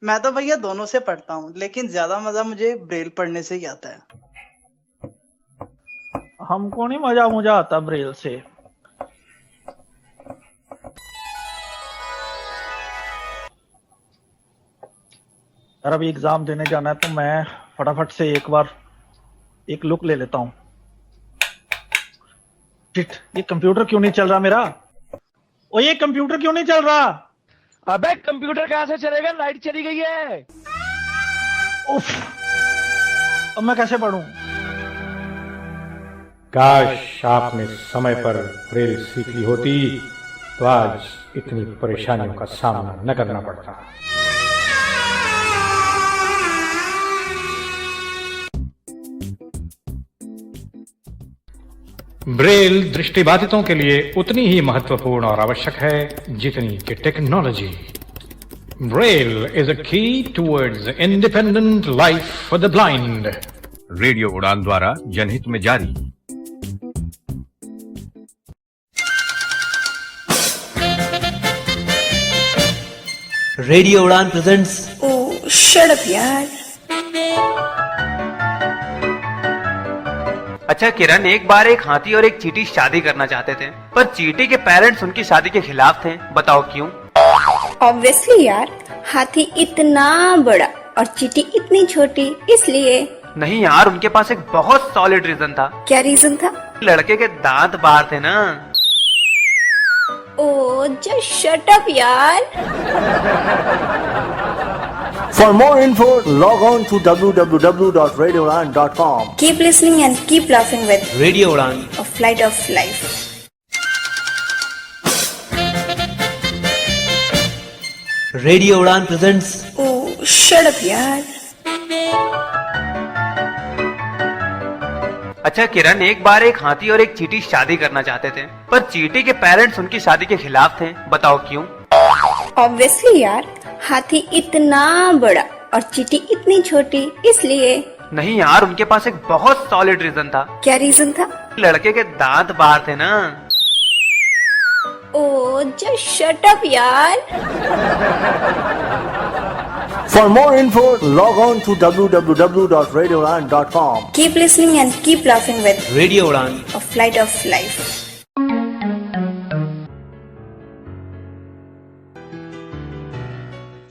मैं तो भैया दोनों से पढ़ता हूँ, लेकिन ज्यादा मजा मुझे ब्रेल पढ़ने से ही आता है। हमको नहीं मजा आता ब्रेल से। यार अभी एग्जाम देने जाना है तो मैं फटाफट से एक बार एक लुक ले लेता हूँ। ये कंप्यूटर क्यों नहीं चल रहा मेरा? ओ ये कंप्यूटर क्यों नहीं चल रहा? अबे कंप्यूटर कहाँ से चलेगा, लाइट चली गई है। उफ, अब मैं कैसे पढ़ूं? काश आपने समय पर ब्रेल सीख ली होती तो आज इतनी परेशानियों का सामना न करना पड़ता। ब्रेल दृष्टिबाधितों के लिए उतनी ही महत्वपूर्ण और आवश्यक है जितनी कि टेक्नोलॉजी। ब्रेल इज अ की towards independent life for the blind. Radio उड़ान द्वारा जनहित में जारी। Radio Udaan presents. Oh shut up यार। अच्छा किरण, एक बार एक हाथी और एक चींटी शादी करना चाहते थे, पर चींटी के पेरेंट्स उनकी शादी के खिलाफ थे। बताओ क्यों? ऑब्वियसली यार, हाथी इतना बड़ा और चींटी इतनी छोटी, इसलिए। नहीं यार, उनके पास एक बहुत सॉलिड रीजन था। क्या रीजन था? लड़के के दांत बाहर थे ना। ओह जस्ट शट अप यार। For more info, log on to www.radioudan.com. Keep listening and keep laughing with radio उड़ान, a flight of life. Radio Udaan presents. Oh shut up यार। अच्छा किरण, एक बार एक हाथी और एक चींटी शादी करना चाहते थे, पर चींटी के पेरेंट्स उनकी शादी के खिलाफ थे। बताओ क्यों? ऑब्वियसली यार, हाथी इतना बड़ा और चींटी इतनी छोटी, इसलिए। नहीं यार, उनके पास एक बहुत सॉलिड रीजन था। क्या रीजन था? लड़के के दांत बाहर थे ना। ओह जस्ट शट अप यार। For more info, log on to www.radioudan.com. Keep listening and keep laughing with radio उड़ान, a flight of life.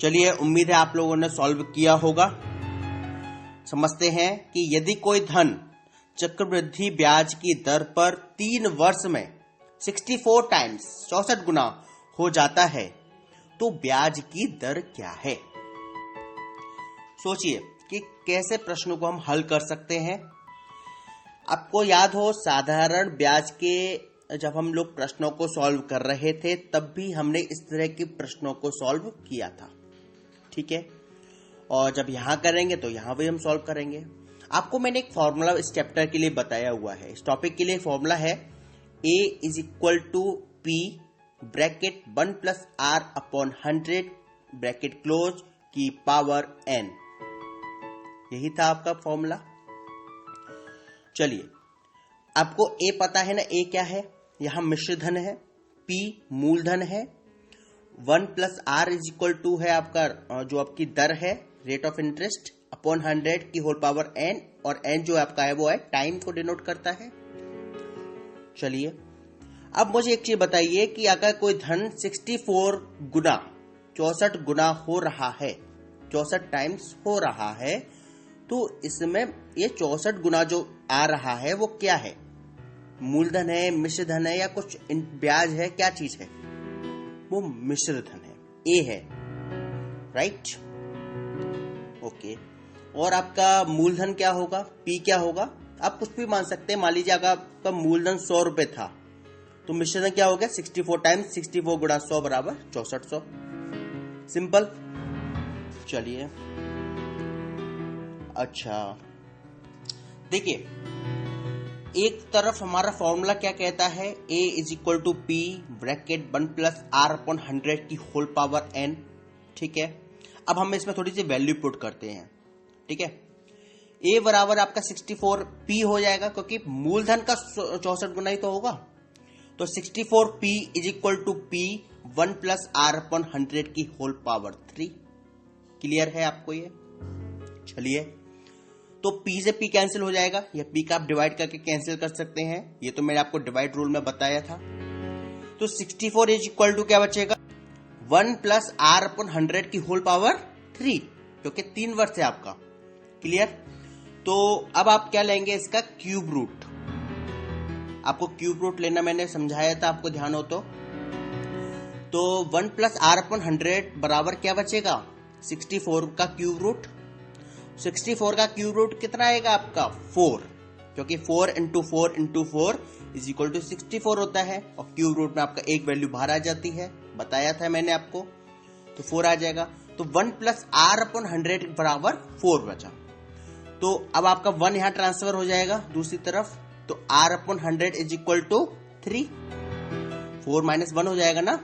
चलिए, उम्मीद है आप लोगों ने सॉल्व किया होगा। समझते हैं कि यदि कोई धन चक्रवृद्धि ब्याज की दर पर 3 वर्ष में 64 टाइम्स 64 गुना हो जाता है तो ब्याज की दर क्या है। सोचिए कि कैसे प्रश्नों को हम हल कर सकते हैं। आपको याद हो, साधारण ब्याज के जब हम लोग प्रश्नों को सॉल्व कर रहे थे तब भी हमने इस तरह के प्रश्नों को सॉल्व किया था, ठीक है। और जब यहां करेंगे तो यहां भी हम सॉल्व करेंगे। आपको मैंने एक फॉर्मूला इस चैप्टर के लिए बताया हुआ है। इस टॉपिक के लिए फॉर्मूला है A is equal to P bracket 1 plus R upon 100 bracket close की पावर N। यही था आपका फॉर्मूला। चलिए, आपको A पता है ना, A क्या है? यहां मिश्र धन है, P मूलधन है, 1 plus R is equal to है आपका जो आपकी दर है, रेट ऑफ इंटरेस्ट अपॉन 100 की होल पावर N, और N जो आपका है वो है टाइम को डिनोट करता है। चलिए, अब मुझे एक चीज बताइए कि अगर कोई धन 64 गुना 64 गुना हो रहा है, 64 टाइम्स हो रहा है, तो इसमें ये 64 गुना जो आ रहा है वो क्या है? मूलधन है, मिश्र धन है, या कुछ ब्याज है? क्या चीज है? वो मिश्र धन है, ए है, राइट। ओके, और आपका मूलधन क्या होगा? पी क्या होगा? आप कुछ भी मान सकते हैं। मान लीजिए अगर आपका मूलधन 100 रुपए था तो मिश्र धन क्या हो गया? 64 टाइम्स 64 गुणा 100 बराबर 6400। सिंपल। चलिए, अच्छा देखिए, एक तरफ हमारा फॉर्मूला क्या कहता है? A is equal to P bracket 1 plus R upon 100 की होल पावर N, ठीक है। अब हम इसमें थोड़ी सी वैल्यू पुट करते हैं, ठीक है। A बराबर आपका 64 P हो जाएगा, क्योंकि मूलधन का 64 गुना ही तो होगा। तो 64 P is equal to P 1 plus R upon 100 की होल पावर 3। क्लियर है आपको ये? चलिए, तो P से P कैंसिल हो जाएगा, या P का आप डिवाइड करके कैंसिल कर सकते हैं। ये तो मैंने आपको डिवाइड रूल में बताया था। तो 64 इज इक्वल टू क्या बचेगा? 1 प्लस R अपॉन 100 की होल पावर 3, क्योंकि 3 वर्ष है आपका। क्लियर? तो अब आप क्या लेंगे? इसका क्यूब रूट। आपको क्यूब रूट लेना मैंने समझाया था, आपको ध्यान हो तो तो 1 प्लस आर अपन 100 बराबर क्या बचेगा, 64 का क्यूब रूट। 64 का क्यूब रूट कितना आएगा आपका 4, क्योंकि 4 into 4 into 4 is equal to 64 होता है, और क्यूब रूट में आपका एक वैल्यू बाहर आ जाती है, बताया था मैंने आपको, तो 4 आ जाएगा। तो 1 प्लस आर अपन 100 बराबर 4 बचा। तो अब आपका 1 यहां ट्रांसफर हो जाएगा दूसरी तरफ, तो R upon 100 is equal to 3, 4 minus 1 हो जाएगा ना,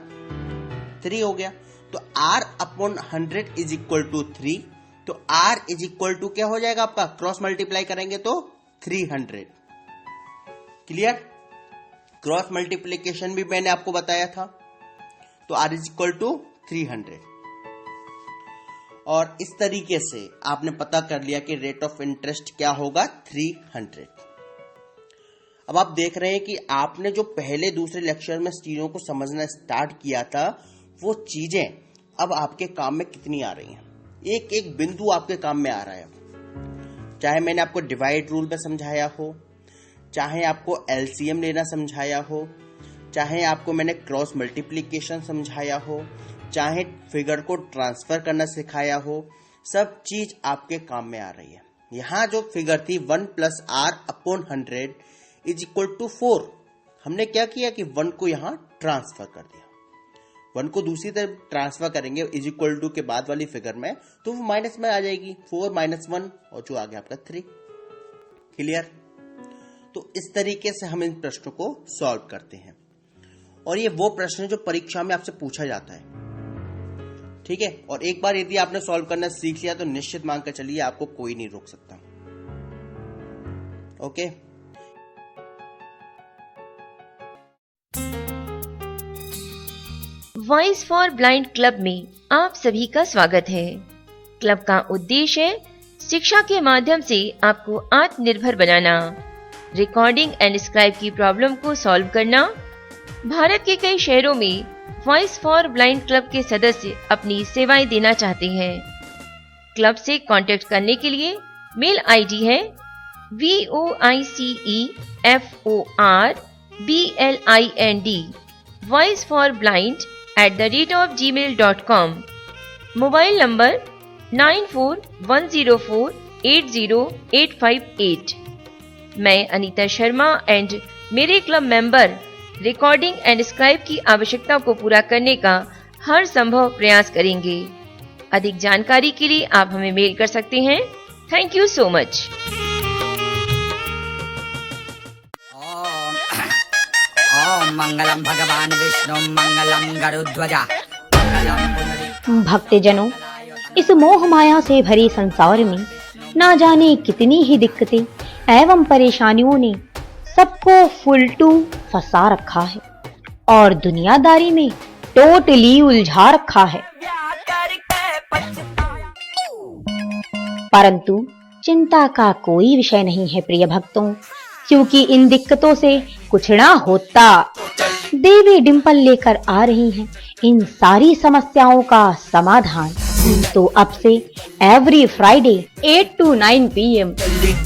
3 हो गया। तो R upon 100 is equal to 3, तो R इज इक्वल टू क्या हो जाएगा आपका, क्रॉस मल्टीप्लाई करेंगे तो 300। क्लियर, क्रॉस मल्टीप्लीकेशन भी मैंने आपको बताया था। तो R इज इक्वल टू 300, और इस तरीके से आपने पता कर लिया कि रेट ऑफ इंटरेस्ट क्या होगा, 300। अब आप देख रहे हैं कि आपने जो पहले दूसरे लेक्चर में चीजों को समझना स्टार्ट किया था, वो चीजें अब आपके काम में कितनी आ रही हैं, एक एक बिंदु आपके काम में आ रहा है। चाहे मैंने आपको डिवाइड रूल पे समझाया हो, चाहे आपको एलसीएम लेना समझाया हो, चाहे आपको मैंने क्रॉस मल्टीप्लिकेशन समझाया हो, चाहे फिगर को ट्रांसफर करना सिखाया हो, सब चीज आपके काम में आ रही है। यहां जो फिगर थी 1 plus R upon 100 is equal to 4, हमने क्या किया कि 1 को यहां ट्रांसफर कर दिया। 1 को दूसरी तरफ ट्रांसफर करेंगे इज इक्वल टू के बाद वाली फिगर में, तो वो माइनस में आ जाएगी, 4 माइनस 1, और जो आ गया आपका 3। क्लियर, तो इस तरीके से हम इन प्रश्नों को सॉल्व करते हैं, और ये वो प्रश्न जो परीक्षा में आपसे पूछा जाता है। ठीक है, और एक बार यदि आपने सॉल्व करना सीख लिया तो निश्चित मान कर चलिए आपको कोई नहीं रोक सकता। Okay, voice for blind club में आप सभी का स्वागत है। क्लब का उद्देश्य है शिक्षा के माध्यम से आपको आत्मनिर्भर बनाना, रिकॉर्डिंग एंड स्क्राइब की प्रॉब्लम को सॉल्व करना। भारत के कई शहरों में वॉइस फॉर ब्लाइंड क्लब के सदस्य अपनी सेवाएं देना चाहते हैं। क्लब से कांटेक्ट करने के लिए मेल आईडी है voiceforblind voiceforblind@gmail.com। Mobile number 9410480858। मैं अनीता शर्मा एंड मेरे club member recording and scribe की आवश्यकता को पूरा करने का हर संभव प्रयास करेंगे। अधिक जानकारी के लिए आप हमें मेल कर सकते हैं। Thank you so much. ओम मंगलम भगवान विष्णु मंगलम गरुध्वजा। भक्तजनों, इस मोह माया से भरे संसार में ना जाने कितनी ही दिक्कतें एवं परेशानियों ने सबको फुलटू फंसा रखा है और दुनियादारी में टोटली उलझा रखा है। परंतु चिंता का कोई विषय नहीं है प्रिय भक्तों, क्योंकि इन दिक्कतों से कुछ ना होता। देवी डिंपल लेकर आ रही हैं इन सारी समस्याओं का समाधान। तो अब से every Friday 8 to 9 PM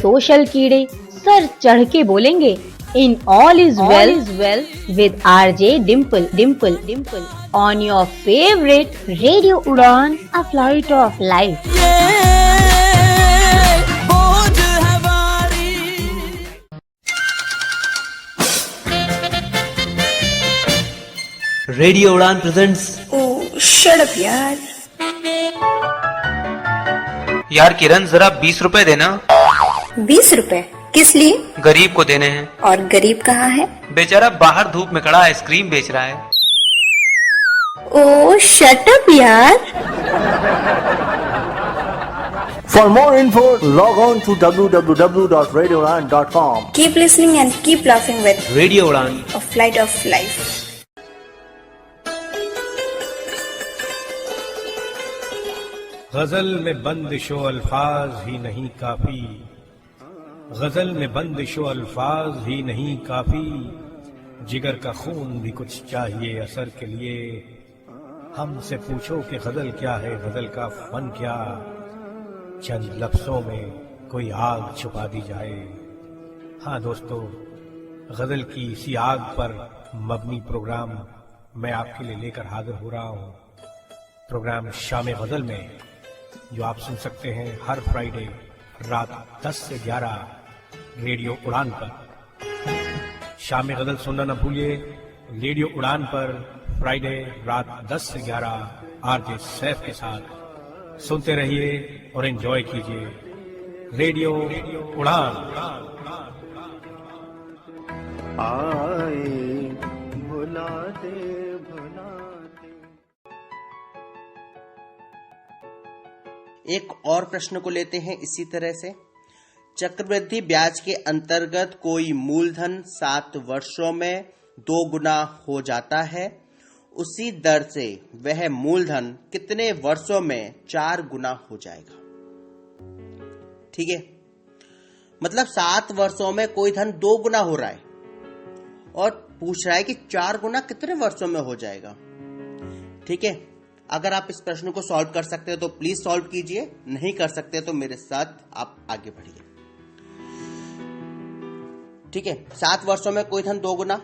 social कीड़े सर चढ़ के बोलेंगे in all is well with RJ Dimple on your favourite radio Udaan, a flight of life. Radio Udaan presents. Oh shut up यार। यार किरण, जरा 20 रुपए देना। 20 रुपए किस लिए? गरीब को देने हैं। और गरीब कहाँ है? बेचारा बाहर धूप में खड़ा आइसक्रीम बेच रहा है। ओह शट अप यार। For more info, log on to www.radioudan.com. Keep listening and keep laughing with radio उड़ान, a flight of life. गजल में बंदिशो अल्फाज ही नहीं काफी, गजल में बंदिशो अल्फाज ही नहीं काफी, जिगर का खून भी कुछ चाहिए असर के लिए। हमसे पूछो कि गजल क्या है, गजल का फन क्या, चंद लफ्जों में कोई आग छुपा दी जाए। हाँ दोस्तों, गजल की इसी आग पर मबनी प्रोग्राम मैं आपके लिए लेकर हाजिर हो रहा हूं प्रोग्राम शाम गजल में, जो आप सुन सकते हैं हर फ्राइडे रात 10 से 11 रेडियो उड़ान पर। शाम गजल सुनना न भूलिए, रेडियो उड़ान पर फ्राइडे रात 10 से 11 आरजे सैफ के साथ। सुनते रहिए और एंजॉय कीजिए रेडियो उड़ान। आए भुलाते भुलाते। एक और प्रश्न को लेते हैं इसी तरह से। चक्रवृद्धि ब्याज के अंतर्गत कोई मूलधन 7 वर्षों में 2 गुना हो जाता है, उसी दर से वह मूलधन कितने वर्षों में 4 गुना हो जाएगा? ठीक है, मतलब 7 वर्षों में कोई धन 2 गुना हो रहा है और पूछ रहा है कि 4 गुना कितने वर्षों में हो जाएगा। ठीक है, अगर आप इस प्रश्न को सॉल्व कर सकते हो तो प्लीज सॉल्व कीजिए, नहीं कर सकते तो मेरे साथ आप आगे बढ़िए। ठीक है, 7 वर्षों में कोई धन 2 गुना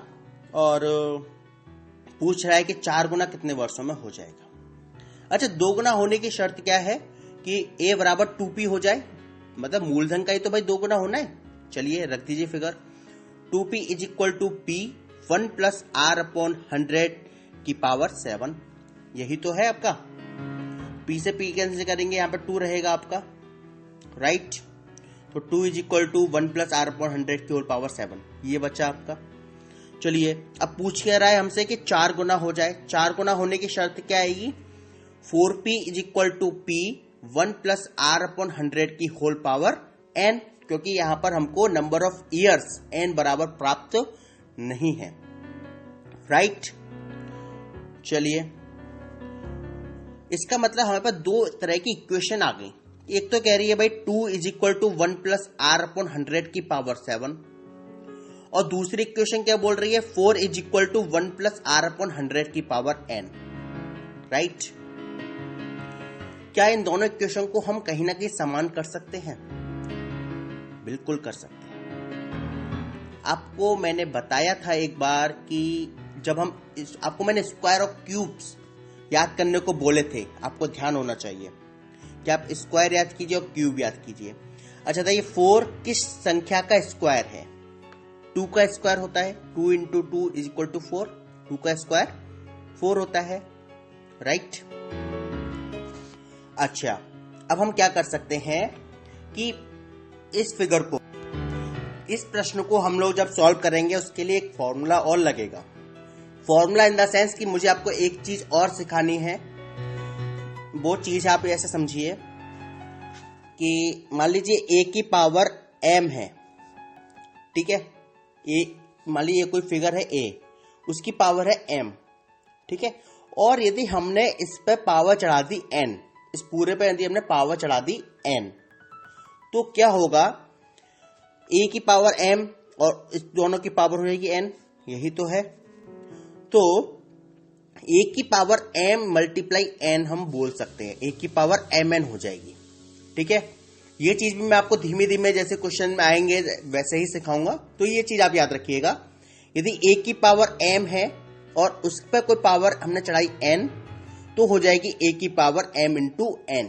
और पूछ रहा है कि 4 गुना कितने वर्षों में हो जाएगा। अच्छा, 2 गुना होने की शर्त क्या है कि a बराबर 2p हो जाए, मतलब मूलधन का ही तो भाई 2 गुना होना है। चलिए रख दीजिए figure. 2p is equal to p 1 plus r upon 100 की पावर 7, यही तो है आपका। p से p कैंसिल करेंगे, यहाँ पर 2 रहेगा आपका, राइट। तो 2 is equal to 1 plus r upon 100 की होल पावर 7, ये बचा आपका। चलिए अब पूछ के रहा है हमसे कि 4 गुना हो जाए। 4 गुना होने की शर्त क्या आएगी? 4p is equal to p 1 plus r upon 100 की होल पावर n, क्योंकि यहां पर हमको नंबर ऑफ ईयर्स n बराबर प्राप्त नहीं है, राइट। चलिए, इसका मतलब हमारे पास 2 तरह की इक्वेशन आ गई। एक तो कह रही है भाई 2 is equal to 1 plus r upon 100 की पावर 7, और दूसरी इक्वेशन क्या बोल रही है? 4 is equal to 1 plus r upon 100 की पावर n, राइट। क्या इन दोनों इक्वेशन को हम कहीं ना कहीं समान कर सकते हैं? बिल्कुल कर सकते हैं। आपको मैंने बताया था एक बार कि जब हम आपको मैंने स्क्वायर ऑफ क्यूब्स याद करने को बोले थे, आपको ध्यान होना चाहिए कि आप स्क्वायर याद कीजिए और क्यूब याद कीजिए। अच्छा, था ये 4 किस संख्या का स्क्वायर है? 2 का स्क्वायर होता है। 2 इंटू 2 इज इक्वल टू 4, 2 का स्क्वायर 4 होता है, राइट। अच्छा, अब हम क्या कर सकते हैं कि इस फिगर को, इस प्रश्न को हम लोग जब सॉल्व करेंगे उसके लिए एक फॉर्मूला और लगेगा। फॉर्मूला इन द सेंस कि मुझे आपको एक चीज और सिखानी है। वो चीज आप ऐसे समझिए कि मान लीजिए a की पावर m है, ठीक है। मान लीजिए कोई फिगर है a, उसकी पावर है m, ठीक है। और यदि हमने इस पे पावर चढ़ा दी n, इस पूरे पे यदि हमने पावर चढ़ा दी n, तो क्या होगा? a की पावर m और इस दोनों की पावर हो जाएगी n, यही तो है। तो a की पावर m मल्टीप्लाई n हम बोल सकते हैं, a की पावर mn हो जाएगी, ठीक है। ये चीज भी मैं आपको धीमे धीमे जैसे क्वेश्चन में आएंगे वैसे ही सिखाऊंगा, तो ये चीज आप याद रखिएगा। यदि a की पावर m है और उस पर कोई पावर हमने चढ़ाई n, तो हो जाएगी a की power m into n,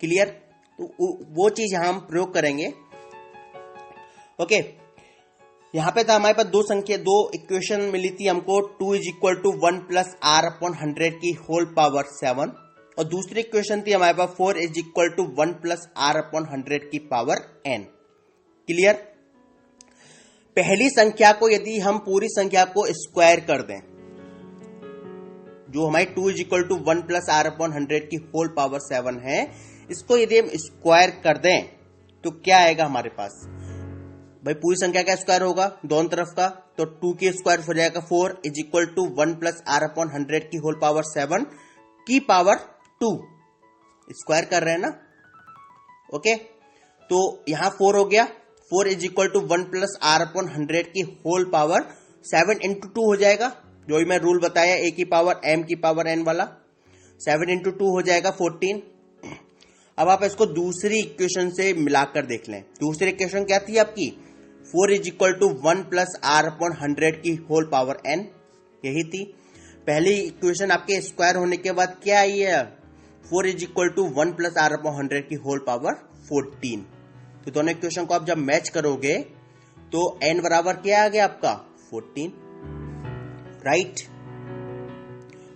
clear. तो वो चीज यहां हम प्रयोग करेंगे, ओके। यहां पे था हमारे पास 2 इक्वेशन मिली थी हमको। 2 is equal to 1 plus r upon 100 की होल पावर 7, और दूसरी इक्वेशन थी हमारे पास 4 is equal to 1 plus r upon 100 की पावर n, क्लियर। पहली संख्या को यदि हम पूरी संख्या को स्क्वायर कर दें, जो हमारी 2 is equal to 1 plus r upon 100 की होल पावर 7 है, इसको यदि हम स्क्वायर कर दें तो क्या आएगा हमारे पास? भाई पूरी संख्या का स्क्वायर होगा दोनों तरफ का, तो 2 की स्क्वायर हो जाएगा 4 is equal to 1 plus r upon 100 की होल पावर 7 की पावर 2, स्क्वायर कर रहे हैं ना, ओके। तो यहां 4 हो गया, 4 is equal to 1 plus r upon 100 की होल पावर 7 इंटू 2 हो जाएगा, जो भी मैं रूल बताया a की पावर m की पावर n वाला। 7 इंटू 2 हो जाएगा 14। अब आप इसको दूसरी इक्वेशन से मिलाकर देख लें। दूसरी इक्वेशन क्या थी आपकी? 4 is equal to 1 plus r upon 100 की होल पावर n, यही थी। पहली इक्वेशन आपके स्क्वायर होने के बाद क्या आई है, 4 is equal to 1 plus R upon 100 की होल पावर 14। तो दोनों इक्वेशन को आप जब मैच करोगे तो n बराबर क्या आ गया आपका 14, राइट।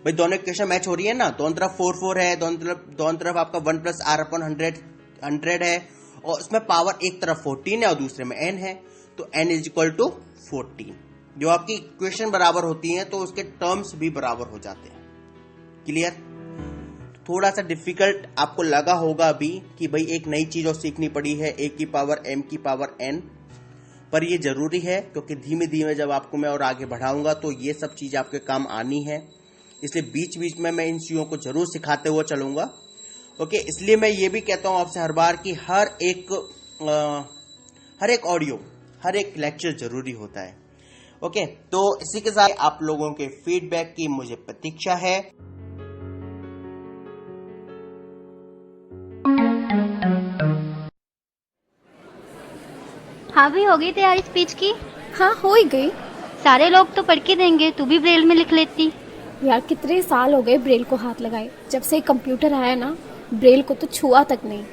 भाई दोनों इक्वेशन मैच हो रही है ना, दोनों तरफ 4 4 है, दोनों तरफ आपका 1 प्लस आर अपॉन 100 है, और उसमें पावर एक तरफ 14 है और दूसरे में n है, तो n इज इक्वल टू 14। जो आपकी इक्वेशन बराबर होती है तो उसके टर्म्स भी बराबर हो जाते हैं। क्लियर? थोड़ा सा डिफिकल्ट आपको लगा होगा अभी कि भाई एक नई चीज और सीखनी पड़ी है, a की पावर m की पावर n, पर ये जरूरी है क्योंकि धीमे धीमे जब आपको मैं और आगे बढ़ाऊंगा तो ये सब चीज आपके काम आनी है, इसलिए बीच बीच में मैं इन चीजों को जरूर सिखाते हुए चलूंगा। ओके, इसलिए मैं ये भी कहता हूं आपसे हर बार कि हर एक ऑडियो, हर एक लेक्चर जरूरी होता है। ओके, तो इसी के साथ आप लोगों के फीडबैक की मुझे प्रतीक्षा है। हाँ भी हो गई तैयारी स्पीच की? हाँ हो ही गई। सारे लोग तो पढ़ के देंगे, तू भी ब्रेल में लिख लेती। यार कितने साल हो गए ब्रेल को हाथ लगाए, जब से कंप्यूटर आया ना ब्रेल को तो छुआ तक नहीं।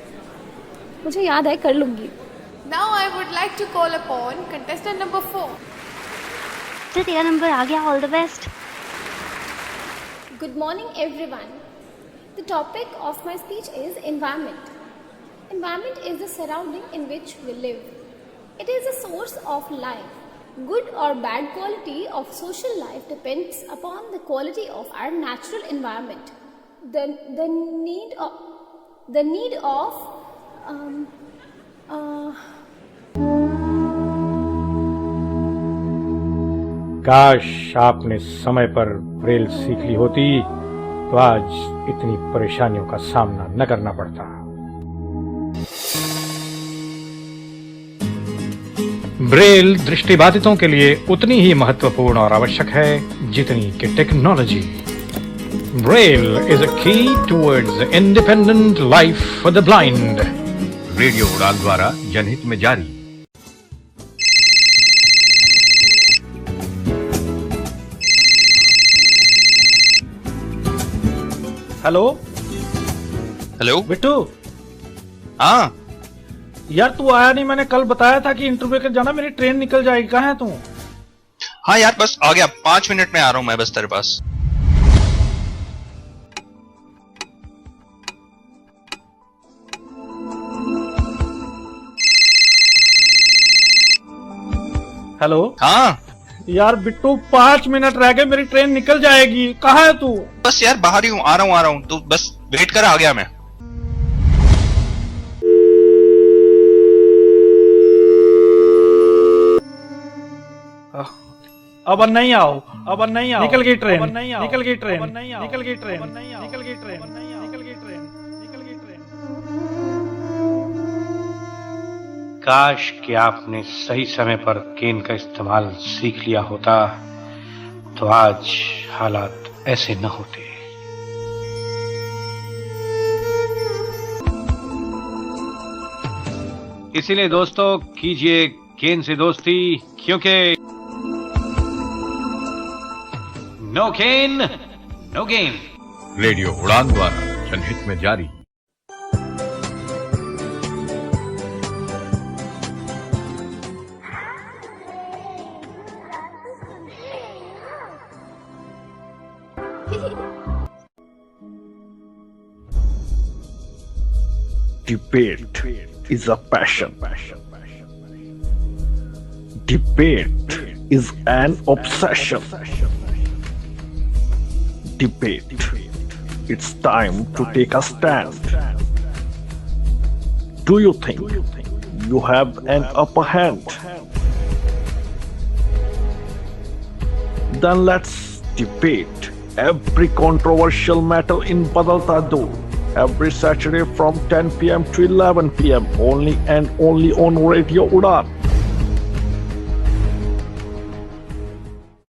मुझे याद है, कर लूंगी। Now I would like to call upon contestant number 4. तो तेरा नंबर आ गया, all the best. Good morning everyone. The topic of my speech is environment. Environment is the surrounding in which we live. It is a source of life. Good or bad quality of social life depends upon the quality of our natural environment. The need of काश आपने समय पर Braille सीख ली होती तो आज इतनी परेशानियों का सामना न करना पड़ता। ब्रेल दृष्टिबाधितों के लिए उतनी ही महत्वपूर्ण और आवश्यक है जितनी कि टेक्नोलॉजी। ब्रेल इज अ की towards independent life for the blind. Radio उड़ान द्वारा जनहित में जारी। Hello hello Bittu. हाँ यार तू आया नहीं, मैंने कल बताया था कि इंटरव्यू के जाना, मेरी ट्रेन निकल जाएगी। कहाँ है तू? हाँ यार बस आ गया, 5 मिनट में आ रहा हूँ मैं बस तेरे पास। हेलो हाँ यार बिट्टू 5 मिनट रह गए, मेरी ट्रेन निकल जाएगी। कहाँ है तू? बस यार बाहर ही हूँ, आ रहा हूँ तू बस वेट कर, आ गया मैं। अब नहीं आओ, अब नहीं आओ। निकल गई ट्रेन, निकल गई ट्रेन, निकल गई ट्रेन, निकल गई ट्रेन, निकल गई ट्रेन, निकल गई ट्रेन। काश कि आपने सही समय पर केन का इस्तेमाल सीख लिया होता तो आज हालात ऐसे न होते। इसीलिए दोस्तों कीजिए केन से दोस्ती, क्योंकि नो केन नो गेन। रेडियो उड़ान द्वारा जनहित में जारी। Debate is a passion. Debate is an obsession. Debate. It's time to take a stand. Do you think you have an upper hand? Then let's debate every controversial matter in Badalta Do. Every Saturday from 10 p.m. to 11 p.m. only and only on Radio Udan.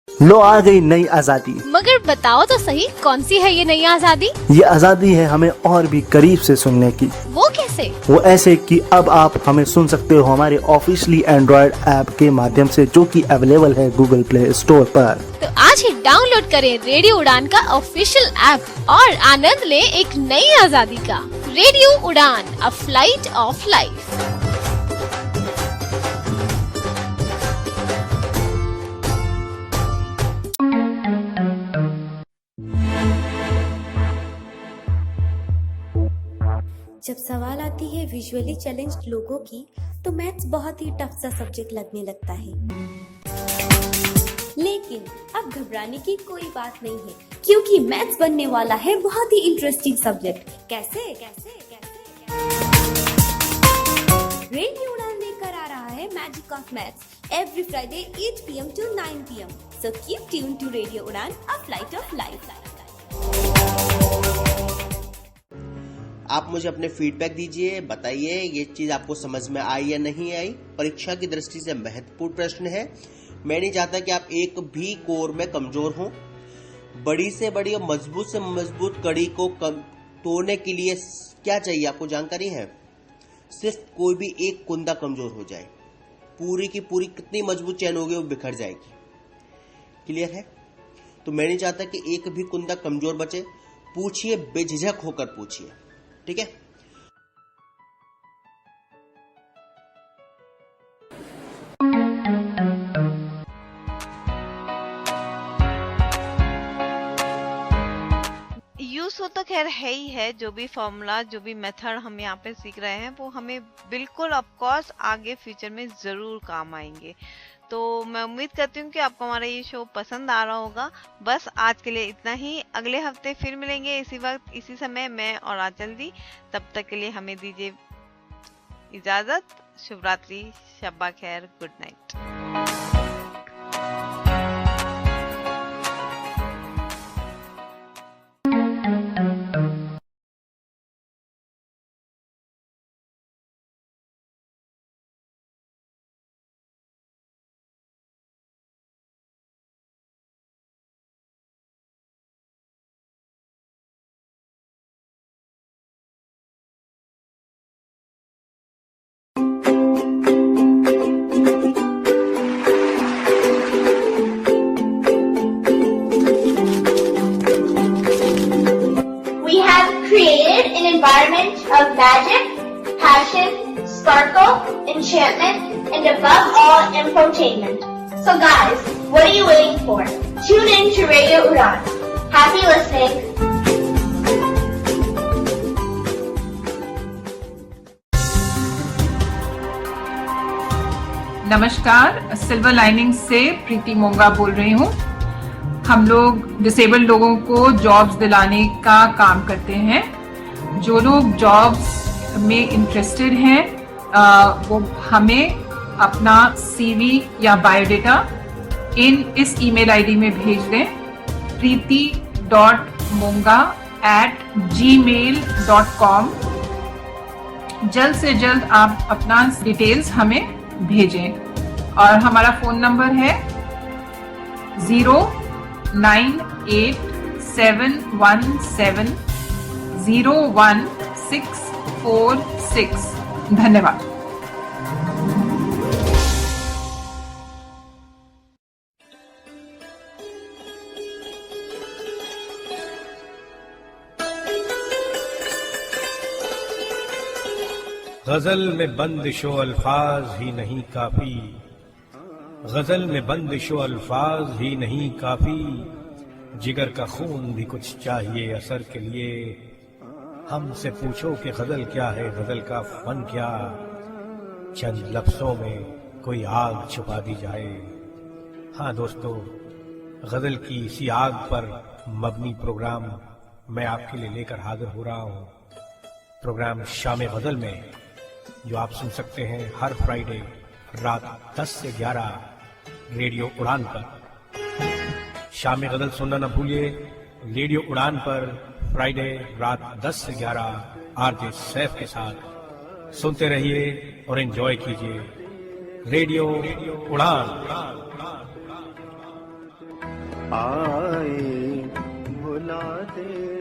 लो आ गई नई आजादी। मगर बताओ तो सही, कौन सी है ये नई आजादी? ये आजादी है हमें और भी करीब से सुनने की। वो कैसे? कैसे? वो ऐसे कि अब आप हमें सुन सकते हो हमारे ऑफिशियली एंड्रॉयड ऐप के माध्यम से, जो कि अवेलेबल है गूगल प्ले स्टोर पर। तो आज ही डाउनलोड करें रेडियो उड़ान का ऑफिशियल ऐप और आनंद लें एक नई आजादी का। Radio Udaan, a flight of life. जब सवाल आती है विजुअली चैलेंज्ड लोगों की, तो मैथ्स बहुत ही टफ सा सब्जेक्ट लगने लगता है। लेकिन अब घबराने की कोई बात नहीं है, क्योंकि मैथ्स बनने वाला है बहुत ही इंटरेस्टिंग सब्जेक्ट। कैसे? रेडियो उड़ान लेकर आ रहा है magic of maths every Friday 8 PM to 9 PM। So keep tuned to radio उड़ान, a flight of life। आप मुझे अपने फीडबैक दीजिए, बताइए ये चीज आपको समझ में आई या नहीं आई। परीक्षा की दृष्टि से महत्वपूर्ण प्रश्न है। मैं नहीं चाहता कि आप एक भी कोर में कमजोर हों। बड़ी से बड़ी और मजबूत से मजबूत कड़ी को तोड़ने के लिए क्या चाहिए आपको जानकारी है? सिर्फ कोई भी एक कुंदा कमजोर हो जाए, पूरी की पूरी कितनी मजबूत चैन होगी वो बिखर जाएगी। क्लियर है? तो मैं नहीं चाहता कि एक भी कुंदा कमजोर बचे। पूछिए, बेझिझक होकर पूछिए, ठीक है? यूज हो तो खैर है ही है, जो भी फॉर्मूला, जो भी मेथड हम यहाँ पे सीख रहे हैं वो हमें बिल्कुल ऑफ कोर्स आगे फ्यूचर में जरूर काम आएंगे। तो मैं उम्मीद करती हूँ कि आपको हमारा ये शो पसंद आ रहा होगा। बस आज के लिए इतना ही। अगले हफ्ते फिर मिलेंगे इसी वक्त इसी समय, मैं और आंचल दी। तब तक के लिए हमें दीजिए इजाजत। शुभ रात्रि, शब्बा खैर, good night. Of magic, passion, sparkle, enchantment, and above all, infotainment. So guys, what are you waiting for? Tune in to Radio Udan. Happy listening. नमस्कार, सिल्वर लाइनिंग से प्रीति मोंगा बोल रही हूँ। हम लोग डिसेबल्ड लोगों को जॉब्स दिलाने का काम करते हैं। जो लोग जॉब्स में इंटरेस्टेड हैं वो हमें अपना CV या बायोडेटा इस ईमेल आईडी में भेज दें, preeti.monga@gmail.com। जल्द से जल्द आप अपना डिटेल्स हमें भेजें। और हमारा फोन नंबर है 09871701646। धन्यवाद। गजल में बंदिशो अल्फाज ही नहीं काफी, गजल में बंदिशो अल्फाज ही नहीं काफी, जिगर का खून भी कुछ चाहिए असर के लिए। हमसे पूछो कि गजल क्या है, गजल का फन क्या, चंद लफ्जों में कोई आग छुपा दी जाए। हाँ दोस्तों, गजल की इसी आग पर मबनी प्रोग्राम मैं आपके लिए लेकर हाजिर हो रहा हूँ। प्रोग्राम शाम गजल में, जो आप सुन सकते हैं हर फ्राइडे रात 10 से 11 रेडियो उड़ान पर। शाम गजल सुनना न भूलिए, रेडियो उड़ान पर फ्राइडे रात 10 से 11 आरजे सैफ के साथ। सुनते रहिए और एंजॉय कीजिए रेडियो उड़ान। आए भुला दे